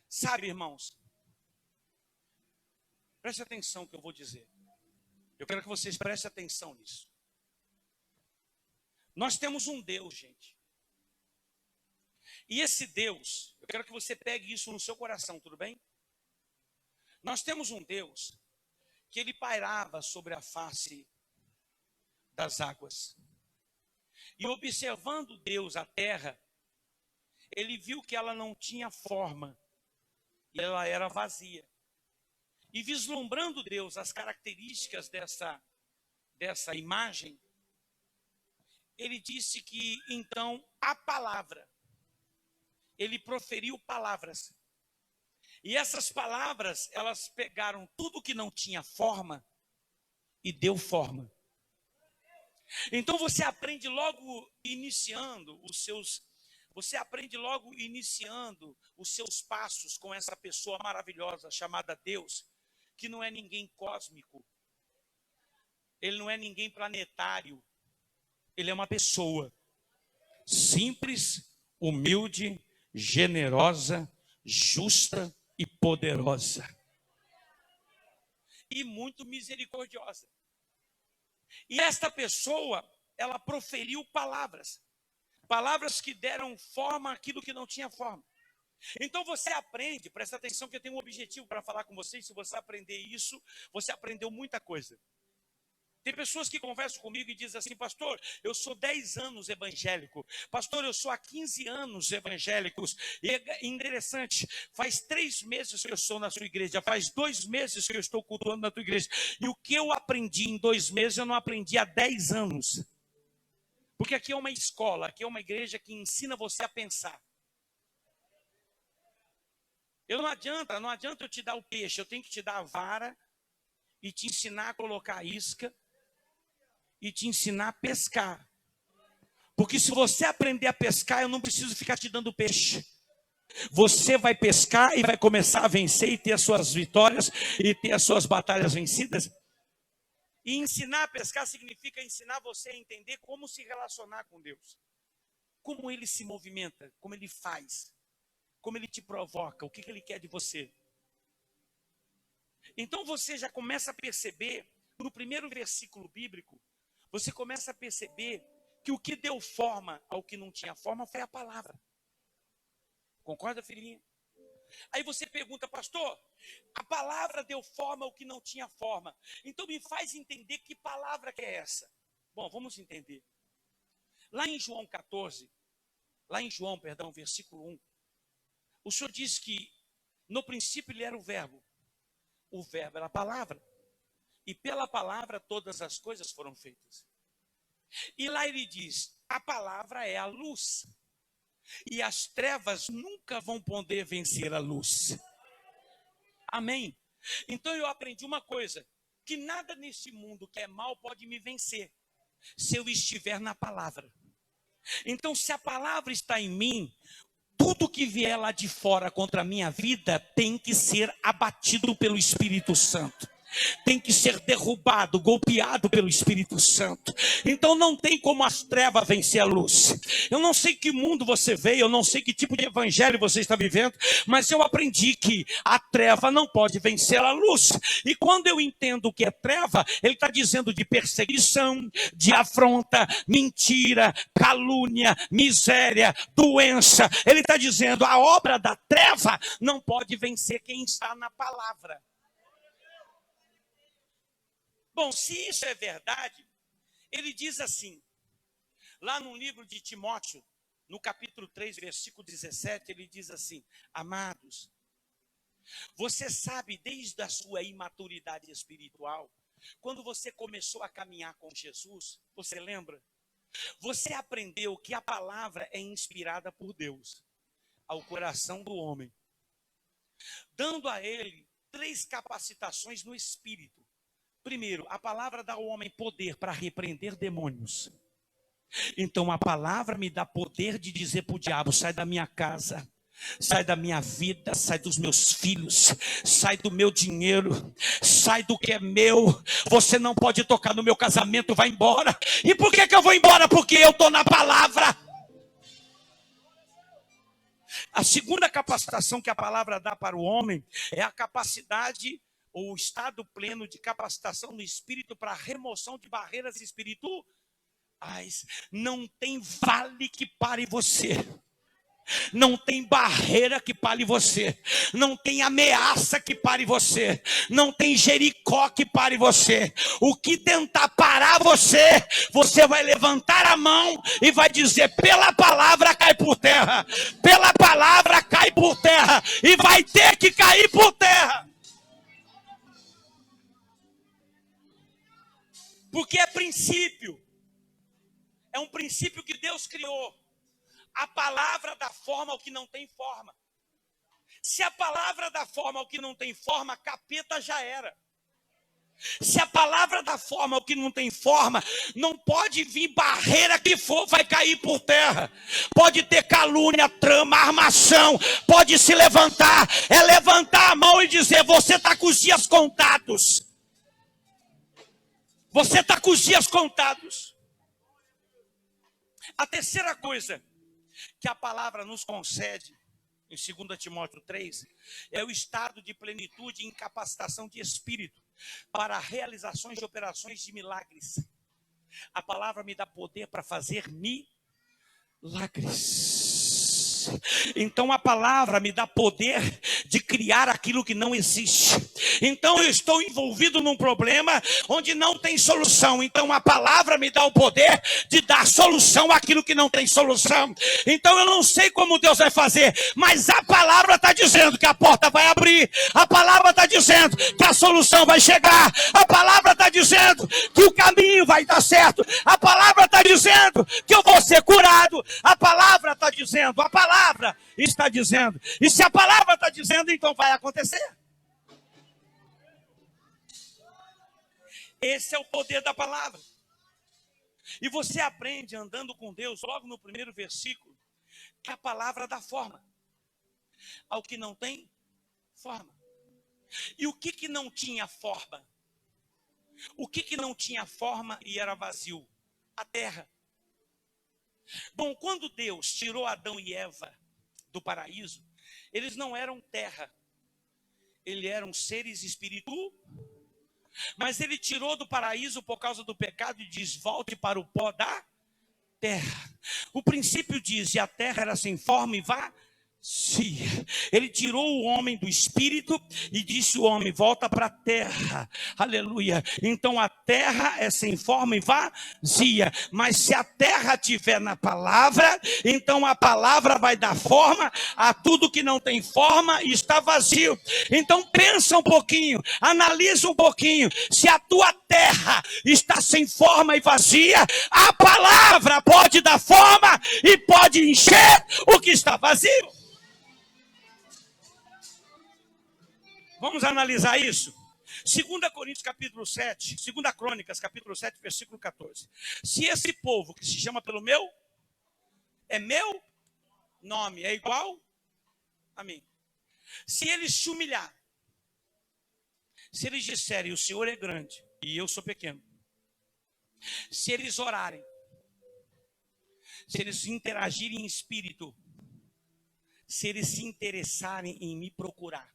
Sabe, irmãos, preste atenção no que eu vou dizer. Eu quero que vocês prestem atenção nisso. Nós temos um Deus, gente. E esse Deus, eu quero que você pegue isso no seu coração, tudo bem? Nós temos um Deus que ele pairava sobre a face das águas. E observando Deus a terra, ele viu que ela não tinha forma, e ela era vazia. E vislumbrando Deus as características dessa imagem, ele disse que então a palavra, ele proferiu palavras. E essas palavras, elas pegaram tudo que não tinha forma e deu forma. Então você aprende logo iniciando os seus passos com essa pessoa maravilhosa chamada Deus, que não é ninguém cósmico, ele não é ninguém planetário, ele é uma pessoa simples, humilde, generosa, justa e poderosa. E muito misericordiosa. E esta pessoa, ela proferiu palavras. Palavras que deram forma àquilo que não tinha forma. Então você aprende, presta atenção que eu tenho um objetivo para falar com vocês. Se você aprender isso, você aprendeu muita coisa. Tem pessoas que conversam comigo e dizem assim: pastor, eu sou 10 anos evangélico. Pastor, eu sou há 15 anos evangélicos. E é interessante, faz 3 meses que eu estou na sua igreja, faz 2 meses que eu estou cultuando na tua igreja. E o que eu aprendi em 2 meses, eu não aprendi há 10 anos. Porque aqui é uma escola, aqui é uma igreja que ensina você a pensar. Não adianta eu te dar o peixe, eu tenho que te dar a vara e te ensinar a colocar a isca e te ensinar a pescar. Porque se você aprender a pescar, eu não preciso ficar te dando peixe. Você vai pescar e vai começar a vencer e ter as suas vitórias e ter as suas batalhas vencidas. E ensinar a pescar significa ensinar você a entender como se relacionar com Deus. Como Ele se movimenta, como Ele faz, como Ele te provoca, o que Ele quer de você. Então você já começa a perceber, no primeiro versículo bíblico, você começa a perceber que o que deu forma ao que não tinha forma foi a palavra. Concorda, filhinha? Aí você pergunta: pastor, a palavra deu forma ao que não tinha forma. Então me faz entender que palavra que é essa. Bom, vamos entender. Lá em João 14, versículo 1, o Senhor diz que no princípio ele era o verbo era a palavra, e pela palavra todas as coisas foram feitas. E lá ele diz: a palavra é a luz, e as trevas nunca vão poder vencer a luz. Amém? Então eu aprendi uma coisa, que nada nesse mundo que é mal pode me vencer, se eu estiver na palavra. Então se a palavra está em mim, tudo que vier lá de fora contra a minha vida tem que ser abatido pelo Espírito Santo. Tem que ser derrubado, golpeado pelo Espírito Santo. Então não tem como as trevas vencer a luz. Eu não sei que mundo você veio, eu não sei que tipo de evangelho você está vivendo, mas eu aprendi que a treva não pode vencer a luz. E quando eu entendo o que é treva, ele está dizendo de perseguição, de afronta, mentira, calúnia, miséria, doença. Ele está dizendo: a obra da treva não pode vencer quem está na palavra. Bom, se isso é verdade, ele diz assim, lá no livro de Timóteo, no capítulo 3, versículo 17, ele diz assim: amados, você sabe desde a sua imaturidade espiritual, quando você começou a caminhar com Jesus, você lembra? Você aprendeu que a palavra é inspirada por Deus ao coração do homem, dando a ele 3 capacitações no espírito. Primeiro, a palavra dá ao homem poder para repreender demônios. Então a palavra me dá poder de dizer para o diabo: sai da minha casa, sai da minha vida, sai dos meus filhos, sai do meu dinheiro, sai do que é meu. Você não pode tocar no meu casamento, vai embora. E por que eu vou embora? Porque eu estou na palavra. A segunda capacitação que a palavra dá para o homem é a capacidade ou o estado pleno de capacitação no espírito para remoção de barreiras espirituais. Não tem vale que pare você. Não tem barreira que pare você. Não tem ameaça que pare você. Não tem Jericó que pare você. O que tentar parar você, você vai levantar a mão e vai dizer: pela palavra cai por terra. Pela palavra cai por terra. E vai ter que cair por terra. Porque é princípio. É um princípio que Deus criou. A palavra dá forma ao que não tem forma. Se a palavra dá forma ao que não tem forma, capeta já era. Se a palavra dá forma ao que não tem forma, não pode vir barreira que for, vai cair por terra. Pode ter calúnia, trama, armação, pode se levantar. É levantar a mão e dizer: você está com os dias contados. Você está com os dias contados. A terceira coisa que a palavra nos concede em 2 Timóteo 3, é o estado de plenitude e incapacitação de espírito para realizações de operações de milagres. A palavra me dá poder para fazer milagres. Então a palavra me dá poder de criar aquilo que não existe. Então eu estou envolvido num problema onde não tem solução. Então a palavra me dá o poder de dar solução àquilo que não tem solução. Então eu não sei como Deus vai fazer, mas a palavra está dizendo que a porta vai abrir. A palavra está dizendo que a solução vai chegar. A palavra está dizendo que o caminho vai dar certo. A palavra está dizendo que eu vou ser curado. A palavra está dizendo, a palavra está dizendo. E se a palavra está dizendo, então vai acontecer. Esse é o poder da palavra. E você aprende andando com Deus, logo no primeiro versículo, que a palavra dá forma ao que não tem forma. E o que não tinha forma? O que não tinha forma e era vazio? A terra. Bom, quando Deus tirou Adão e Eva do paraíso, eles não eram terra, eles eram seres espirituais, mas ele tirou do paraíso por causa do pecado e diz: volte para o pó da terra. O princípio diz: e a terra era sem forma e vazia. Ele tirou o homem do espírito e disse: o homem volta para a terra. Aleluia. Então a terra é sem forma e vazia, mas se a terra tiver na palavra, então a palavra vai dar forma a tudo que não tem forma e está vazio. Então pensa um pouquinho, analisa um pouquinho. Se a tua terra está sem forma e vazia, a palavra pode dar forma e pode encher o que está vazio. Vamos analisar isso? 2 Coríntios capítulo 7, 2 Crônicas capítulo 7, versículo 14. Se esse povo que se chama pelo meu nome, é igual a mim. Se eles se humilhar, se eles disserem: o Senhor é grande e eu sou pequeno. Se eles orarem, se eles interagirem em espírito, se eles se interessarem em me procurar,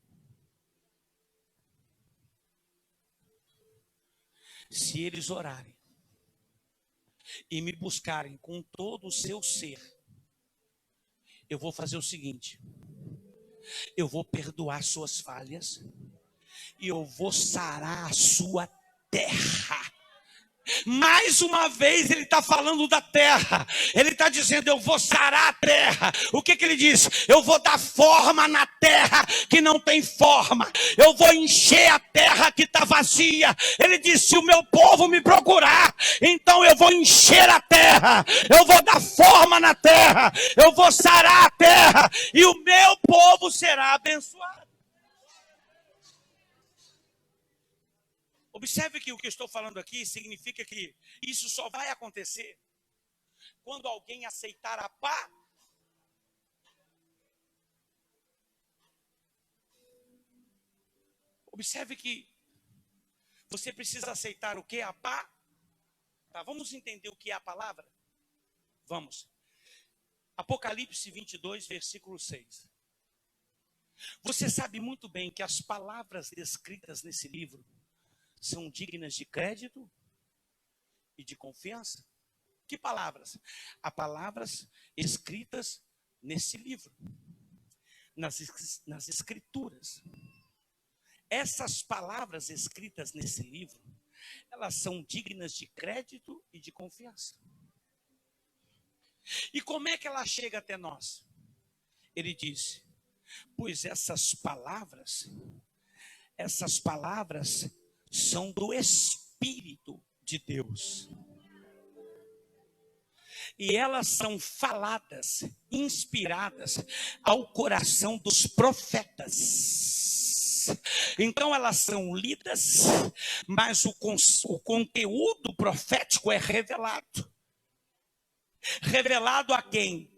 se eles orarem e me buscarem com todo o seu ser, eu vou fazer o seguinte: eu vou perdoar suas falhas e eu vou sarar a sua terra. Mais uma vez ele está falando da terra. Ele está dizendo: eu vou sarar a terra. O que ele diz? Eu vou dar forma na terra que não tem forma. Eu vou encher a terra que está vazia. Ele disse: se o meu povo me procurar, então eu vou encher a terra. Eu vou dar forma na terra. Eu vou sarar a terra e o meu povo será abençoado. Observe que o que eu estou falando aqui significa que isso só vai acontecer quando alguém aceitar a paz. Observe que você precisa aceitar o que? A paz. Tá, vamos entender o que é a palavra? Vamos. Apocalipse 22, versículo 6. Você sabe muito bem que as palavras escritas nesse livro são dignas de crédito e de confiança. Que palavras? As palavras escritas nesse livro, nas escrituras. Essas palavras escritas nesse livro, elas são dignas de crédito e de confiança. E como é que ela chega até nós? Ele disse: pois essas palavras são do Espírito de Deus. E elas são faladas, inspiradas ao coração dos profetas. Então elas são lidas, mas o conteúdo profético é revelado. Revelado a quem?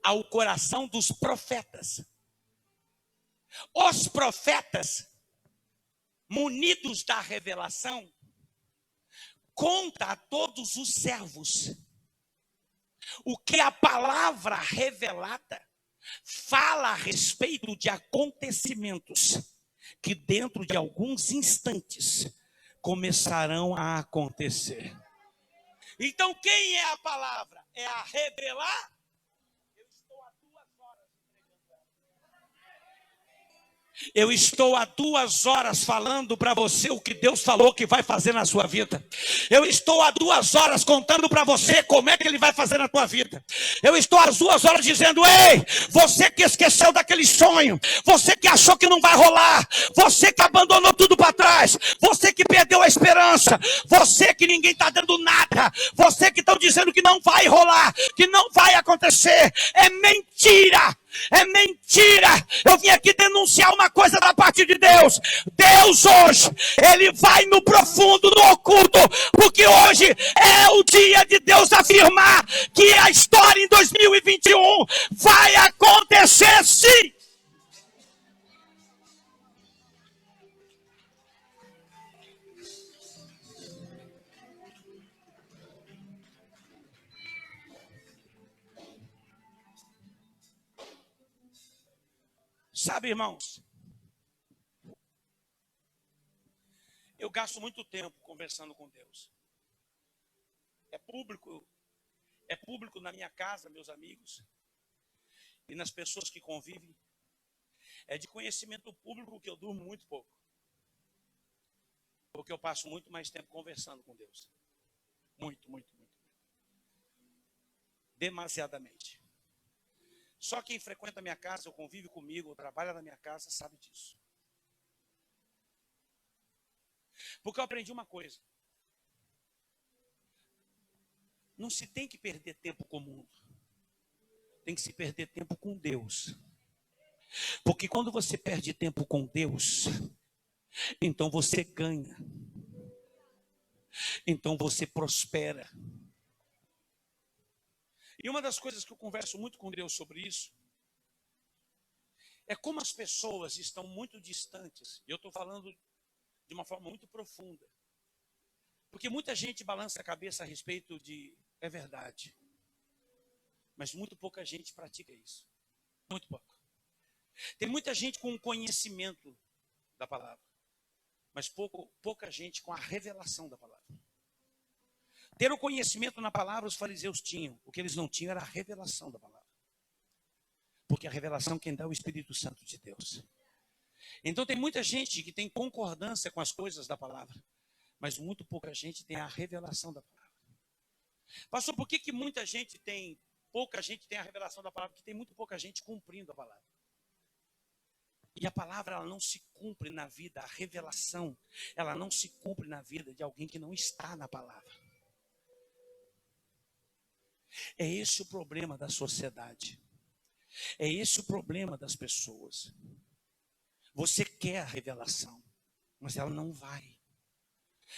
Ao coração dos profetas. Os profetas, munidos da revelação, conta a todos os servos o que a palavra revelada fala a respeito de acontecimentos que dentro de alguns instantes começarão a acontecer. Então, quem é a palavra? É a revelar. Eu estou há 2 horas falando para você o que Deus falou que vai fazer na sua vida. Eu estou há 2 horas contando para você como é que Ele vai fazer na tua vida. Eu estou às 2 horas dizendo: ei, você que esqueceu daquele sonho, você que achou que não vai rolar, você que abandonou tudo para trás, você que perdeu a esperança, você que ninguém está dando nada, você que estão dizendo que não vai rolar, que não vai acontecer, é mentira. É mentira. Eu vim aqui denunciar uma coisa da parte de Deus. Deus hoje, Ele vai no profundo, no oculto, porque hoje é o dia de Deus afirmar que a história em 2021 vai acontecer sim. Sabe, irmãos, eu gasto muito tempo conversando com Deus. É público na minha casa, meus amigos, e nas pessoas que convivem. É de conhecimento público que eu durmo muito pouco, porque eu passo muito mais tempo conversando com Deus. Muito. Demasiadamente. Só quem frequenta a minha casa, ou convive comigo, ou trabalha na minha casa, sabe disso. Porque eu aprendi uma coisa. Não se tem que perder tempo com o mundo. Tem que se perder tempo com Deus. Porque quando você perde tempo com Deus, então você ganha. Então você prospera. E uma das coisas que eu converso muito com Deus sobre isso é como as pessoas estão muito distantes. E eu estou falando de uma forma muito profunda. Porque muita gente balança a cabeça a respeito de é verdade. Mas muito pouca gente pratica isso. Muito pouco. Tem muita gente com conhecimento da palavra. Mas pouca gente com a revelação da palavra. Ter o conhecimento na palavra os fariseus tinham. O que eles não tinham era a revelação da palavra. Porque a revelação quem dá é o Espírito Santo de Deus. Então tem muita gente que tem concordância com as coisas da palavra. Mas muito pouca gente tem a revelação da palavra. Pastor, por que pouca gente tem a revelação da palavra? Porque tem muito pouca gente cumprindo a palavra. E a palavra ela não se cumpre na vida, a revelação, ela não se cumpre na vida de alguém que não está na palavra. É esse o problema da sociedade. É esse o problema das pessoas. Você quer a revelação, mas ela não vai.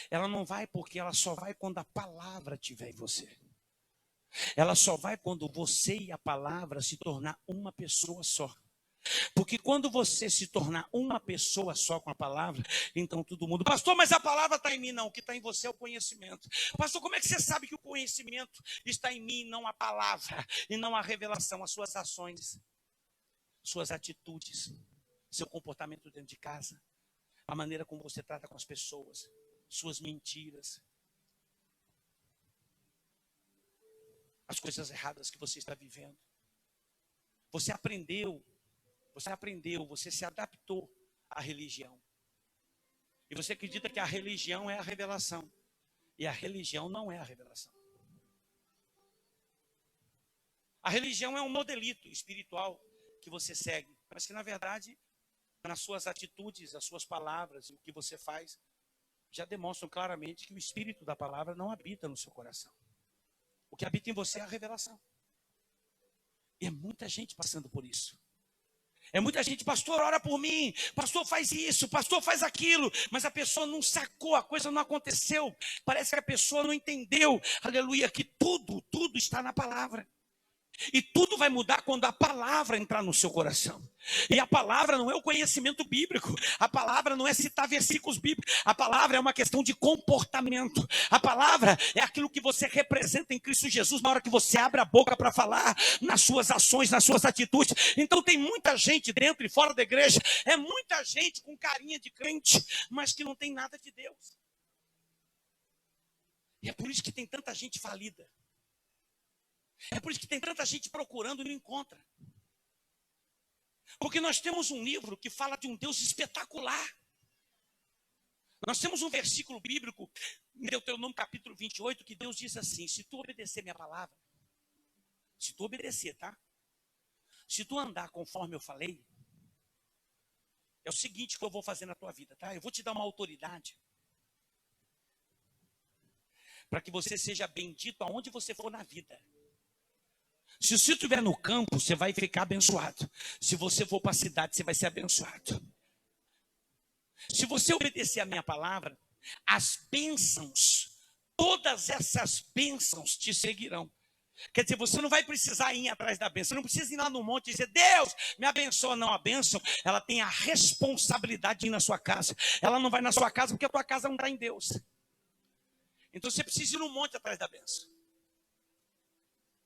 Ela não vai porque ela só vai quando a palavra estiver em você. Ela só vai quando você e a palavra se tornar uma pessoa só. Porque quando você se tornar uma pessoa só com a palavra, então todo mundo, pastor, mas a palavra está em mim. Não, o que está em você é o conhecimento. Pastor, como é que você sabe que o conhecimento está em mim, não a palavra, e não a revelação, as suas ações, suas atitudes, seu comportamento dentro de casa, a maneira como você trata com as pessoas, suas mentiras, as coisas erradas que você está vivendo. Você aprendeu, você se adaptou à religião. E você acredita que a religião é a revelação. E a religião não é a revelação. A religião é um modelito espiritual que você segue, mas que na verdade, nas suas atitudes, as suas palavras e o que você faz, já demonstram claramente que o espírito da palavra não habita no seu coração. O que habita em você é a revelação. E é muita gente passando por isso. É muita gente, pastor, ora por mim, pastor, faz isso, pastor, faz aquilo, mas a pessoa não sacou, a coisa não aconteceu. Parece que a pessoa não entendeu, aleluia, que tudo está na palavra. E tudo vai mudar quando a palavra entrar no seu coração. E a palavra não é o conhecimento bíblico. A palavra não é citar versículos bíblicos. A palavra é uma questão de comportamento. A palavra é aquilo que você representa em Cristo Jesus na hora que você abre a boca para falar, nas suas ações, nas suas atitudes. Então tem muita gente dentro e fora da igreja. É muita gente com carinha de crente, mas que não tem nada de Deus. E é por isso que tem tanta gente falida. É por isso que tem tanta gente procurando e não encontra. Porque nós temos um livro que fala de um Deus espetacular. Nós temos um versículo bíblico, em Deuteronômio capítulo 28, que Deus diz assim: se tu obedecer minha palavra, se tu obedecer, tá? Se tu andar conforme eu falei, é o seguinte que eu vou fazer na tua vida, tá? Eu vou te dar uma autoridade para que você seja bendito aonde você for na vida. Se você estiver no campo, você vai ficar abençoado. Se você for para a cidade, você vai ser abençoado. Se você obedecer a minha palavra, as bênçãos, todas essas bênçãos te seguirão. Quer dizer, você não vai precisar ir atrás da bênção. Você não precisa ir lá no monte e dizer: Deus, me abençoa. Não, a bênção, ela tem a responsabilidade de ir na sua casa. Ela não vai na sua casa porque a tua casa não está em Deus. Então você precisa ir no monte atrás da bênção.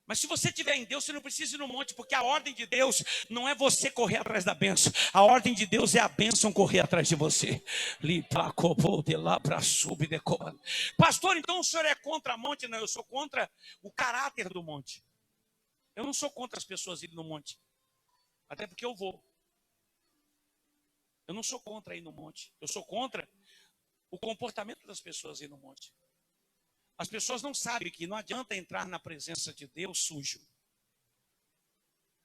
Mas se você estiver em Deus, você não precisa ir no monte, porque a ordem de Deus não é você correr atrás da bênção. A ordem de Deus é a bênção correr atrás de você. Pastor, então o senhor é contra monte? Não, eu sou contra o caráter do monte. Eu não sou contra as pessoas irem no monte. Até porque eu vou. Eu não sou contra ir no monte. Eu sou contra o comportamento das pessoas ir no monte. As pessoas não sabem que não adianta entrar na presença de Deus sujo.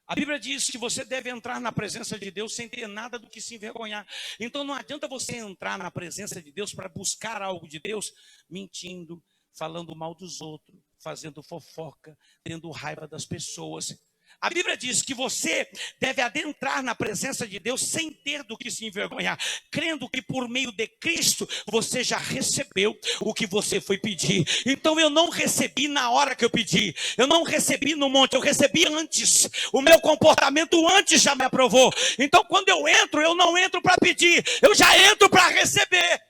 A Bíblia diz que você deve entrar na presença de Deus sem ter nada do que se envergonhar. Então não adianta você entrar na presença de Deus para buscar algo de Deus mentindo, falando mal dos outros, fazendo fofoca, tendo raiva das pessoas. A Bíblia diz que você deve adentrar na presença de Deus sem ter do que se envergonhar, crendo que por meio de Cristo você já recebeu o que você foi pedir. Então eu não recebi na hora que eu pedi, eu não recebi no monte, eu recebi antes. O meu comportamento antes já me aprovou. Então quando eu entro, eu não entro para pedir, eu já entro para receber.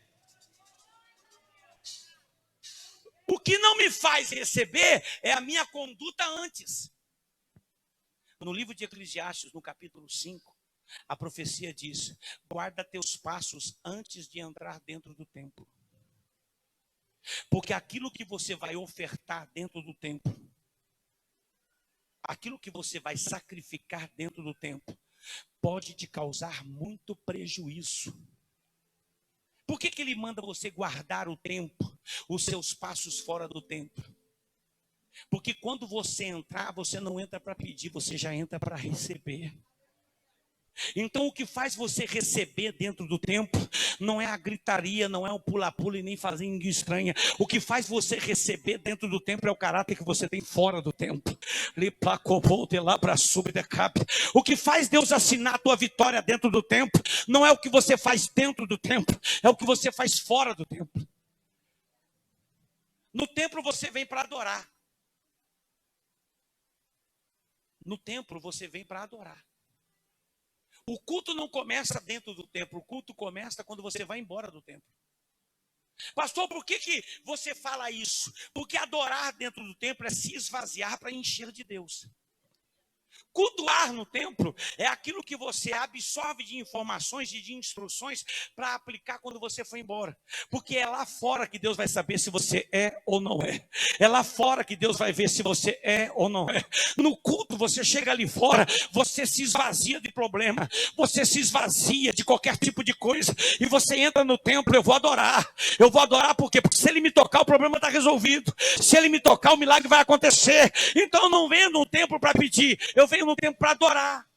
O que não me faz receber é a minha conduta antes. No livro de Eclesiastes, no capítulo 5, a profecia diz: guarda teus passos antes de entrar dentro do templo. Porque aquilo que você vai ofertar dentro do templo, aquilo que você vai sacrificar dentro do templo, pode te causar muito prejuízo. Por que ele manda você guardar o templo, os seus passos fora do templo? Porque quando você entrar, você não entra para pedir, você já entra para receber. Então o que faz você receber dentro do templo não é a gritaria, não é o pula-pula e nem fazendo estranha. O que faz você receber dentro do templo é o caráter que você tem fora do templo. O que faz Deus assinar a tua vitória dentro do templo não é o que você faz dentro do templo, é o que você faz fora do templo. No templo você vem para adorar. No templo você vem para adorar. O culto não começa dentro do templo, o culto começa quando você vai embora do templo. Pastor, por que você fala isso? Porque adorar dentro do templo é se esvaziar para encher de Deus. Cultuar no templo é aquilo que você absorve de informações e de instruções para aplicar quando você for embora. Porque é lá fora que Deus vai saber se você é ou não é. É lá fora que Deus vai ver se você é ou não é. No culto você chega ali fora, você se esvazia de problema, você se esvazia de qualquer tipo de coisa e você entra no templo. Eu vou adorar. Eu vou adorar por quê? Porque se ele me tocar, o problema está resolvido. Se ele me tocar, o milagre vai acontecer. Então eu não venho no templo para pedir, eu venho no tempo para adorar.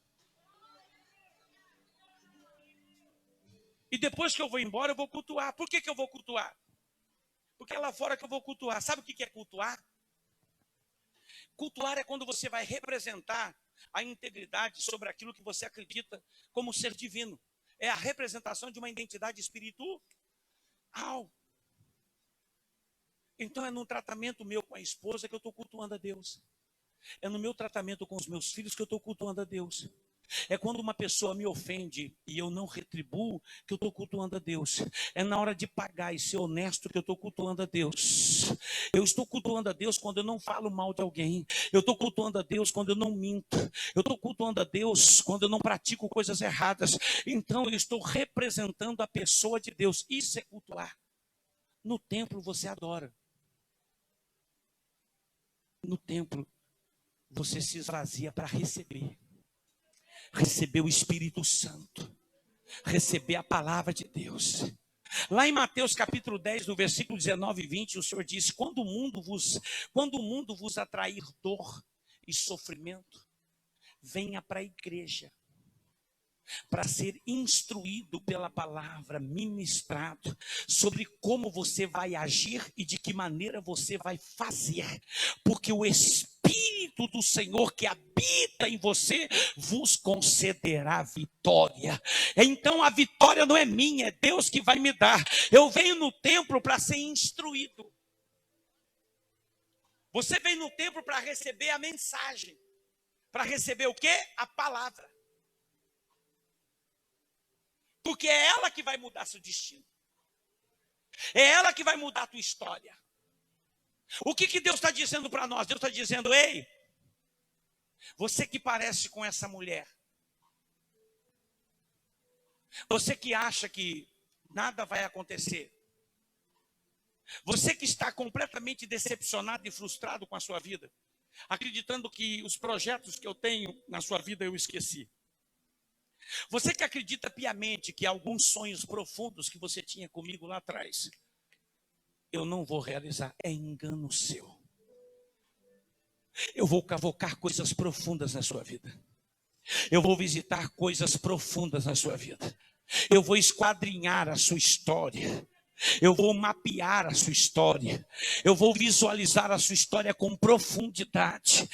E depois que eu vou embora, eu vou cultuar. Por que eu vou cultuar? Porque é lá fora que eu vou cultuar. Sabe o que é cultuar? Cultuar é quando você vai representar a integridade sobre aquilo que você acredita como ser divino. É a representação de uma identidade espiritual. Então é num tratamento meu com a esposa que eu estou cultuando a Deus. É no meu tratamento com os meus filhos que eu estou cultuando a Deus. É quando uma pessoa me ofende e eu não retribuo que eu estou cultuando a Deus. É na hora de pagar e ser honesto que eu estou cultuando a Deus. Eu estou cultuando a Deus quando eu não falo mal de alguém. Eu estou cultuando a Deus quando eu não minto. Eu estou cultuando a Deus quando eu não pratico coisas erradas. Então eu estou representando a pessoa de Deus. Isso é cultuar. No templo você adora. No templo você se esvazia para receber. Receber o Espírito Santo, receber a palavra de Deus. Lá em Mateus capítulo 10, no versículo 19 e 20, o Senhor diz: quando o mundo vos atrair dor e sofrimento, venha para a igreja, para ser instruído pela palavra, ministrado, sobre como você vai agir e de que maneira você vai fazer, porque o Espírito do Senhor que habita em você vos concederá vitória. Então a vitória não é minha, é Deus que vai me dar. Eu venho no templo para ser instruído. Você vem no templo para receber a mensagem. Para receber o quê? A palavra. Porque é ela que vai mudar seu destino. É ela que vai mudar a tua história. O que Deus está dizendo para nós? Deus está dizendo: ei, você que parece com essa mulher, você que acha que nada vai acontecer, você que está completamente decepcionado e frustrado com a sua vida, acreditando que os projetos que eu tenho na sua vida eu esqueci. Você que acredita piamente que alguns sonhos profundos que você tinha comigo lá atrás, eu não vou realizar, é engano seu. Eu vou cavocar coisas profundas na sua vida. Eu vou visitar coisas profundas na sua vida. Eu vou esquadrinhar a sua história. Eu vou mapear a sua história. Eu vou visualizar a sua história com profundidade.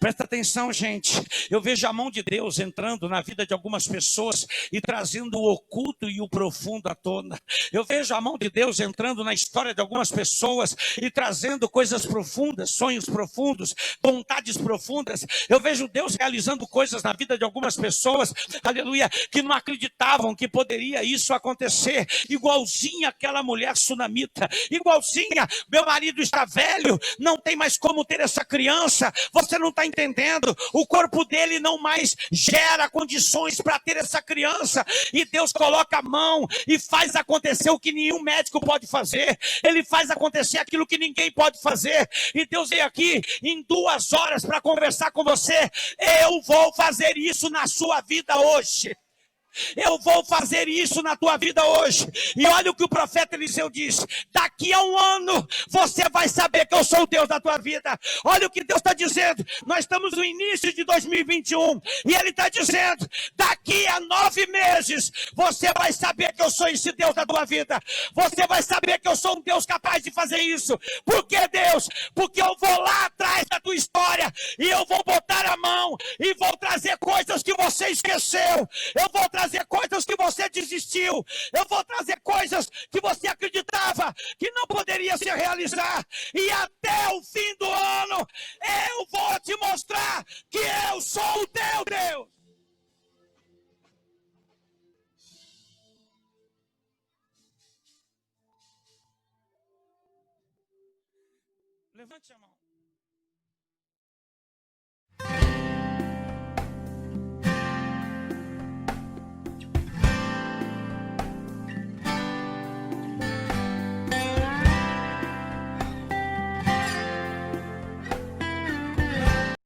Presta atenção, gente. Eu vejo a mão de Deus entrando na vida de algumas pessoas e trazendo o oculto e o profundo à tona. Eu vejo a mão de Deus entrando na história de algumas pessoas e trazendo coisas profundas, sonhos profundos, vontades profundas. Eu vejo Deus realizando coisas na vida de algumas pessoas, aleluia, que não acreditavam que poderia isso acontecer, igualzinha aquela mulher sunamita, igualzinha, meu marido está velho, não tem mais como ter essa criança, você não está entendendo, o corpo dele não mais gera condições para ter essa criança, e Deus coloca a mão e faz acontecer o que nenhum médico pode fazer, ele faz acontecer aquilo que ninguém pode fazer, e Deus veio aqui em 2 horas para conversar com você. Eu vou fazer isso na sua vida hoje. Eu vou fazer isso na tua vida hoje. E olha o que o profeta Eliseu disse: daqui a 1 ano você vai saber que eu sou o Deus da tua vida. Olha o que Deus está dizendo. Nós estamos no início de 2021 e Ele está dizendo: daqui a 9 meses você vai saber que eu sou esse Deus da tua vida. Você vai saber que eu sou um Deus capaz de fazer isso. Por que, Deus? Porque eu vou lá atrás da tua história e eu vou botar a mão e vou trazer coisas que você esqueceu. Eu vou trazer coisas que você desistiu. Eu vou trazer coisas que você acreditava que não poderia se realizar. E até o fim do ano, eu vou te mostrar que eu sou o teu Deus. Levante a mão.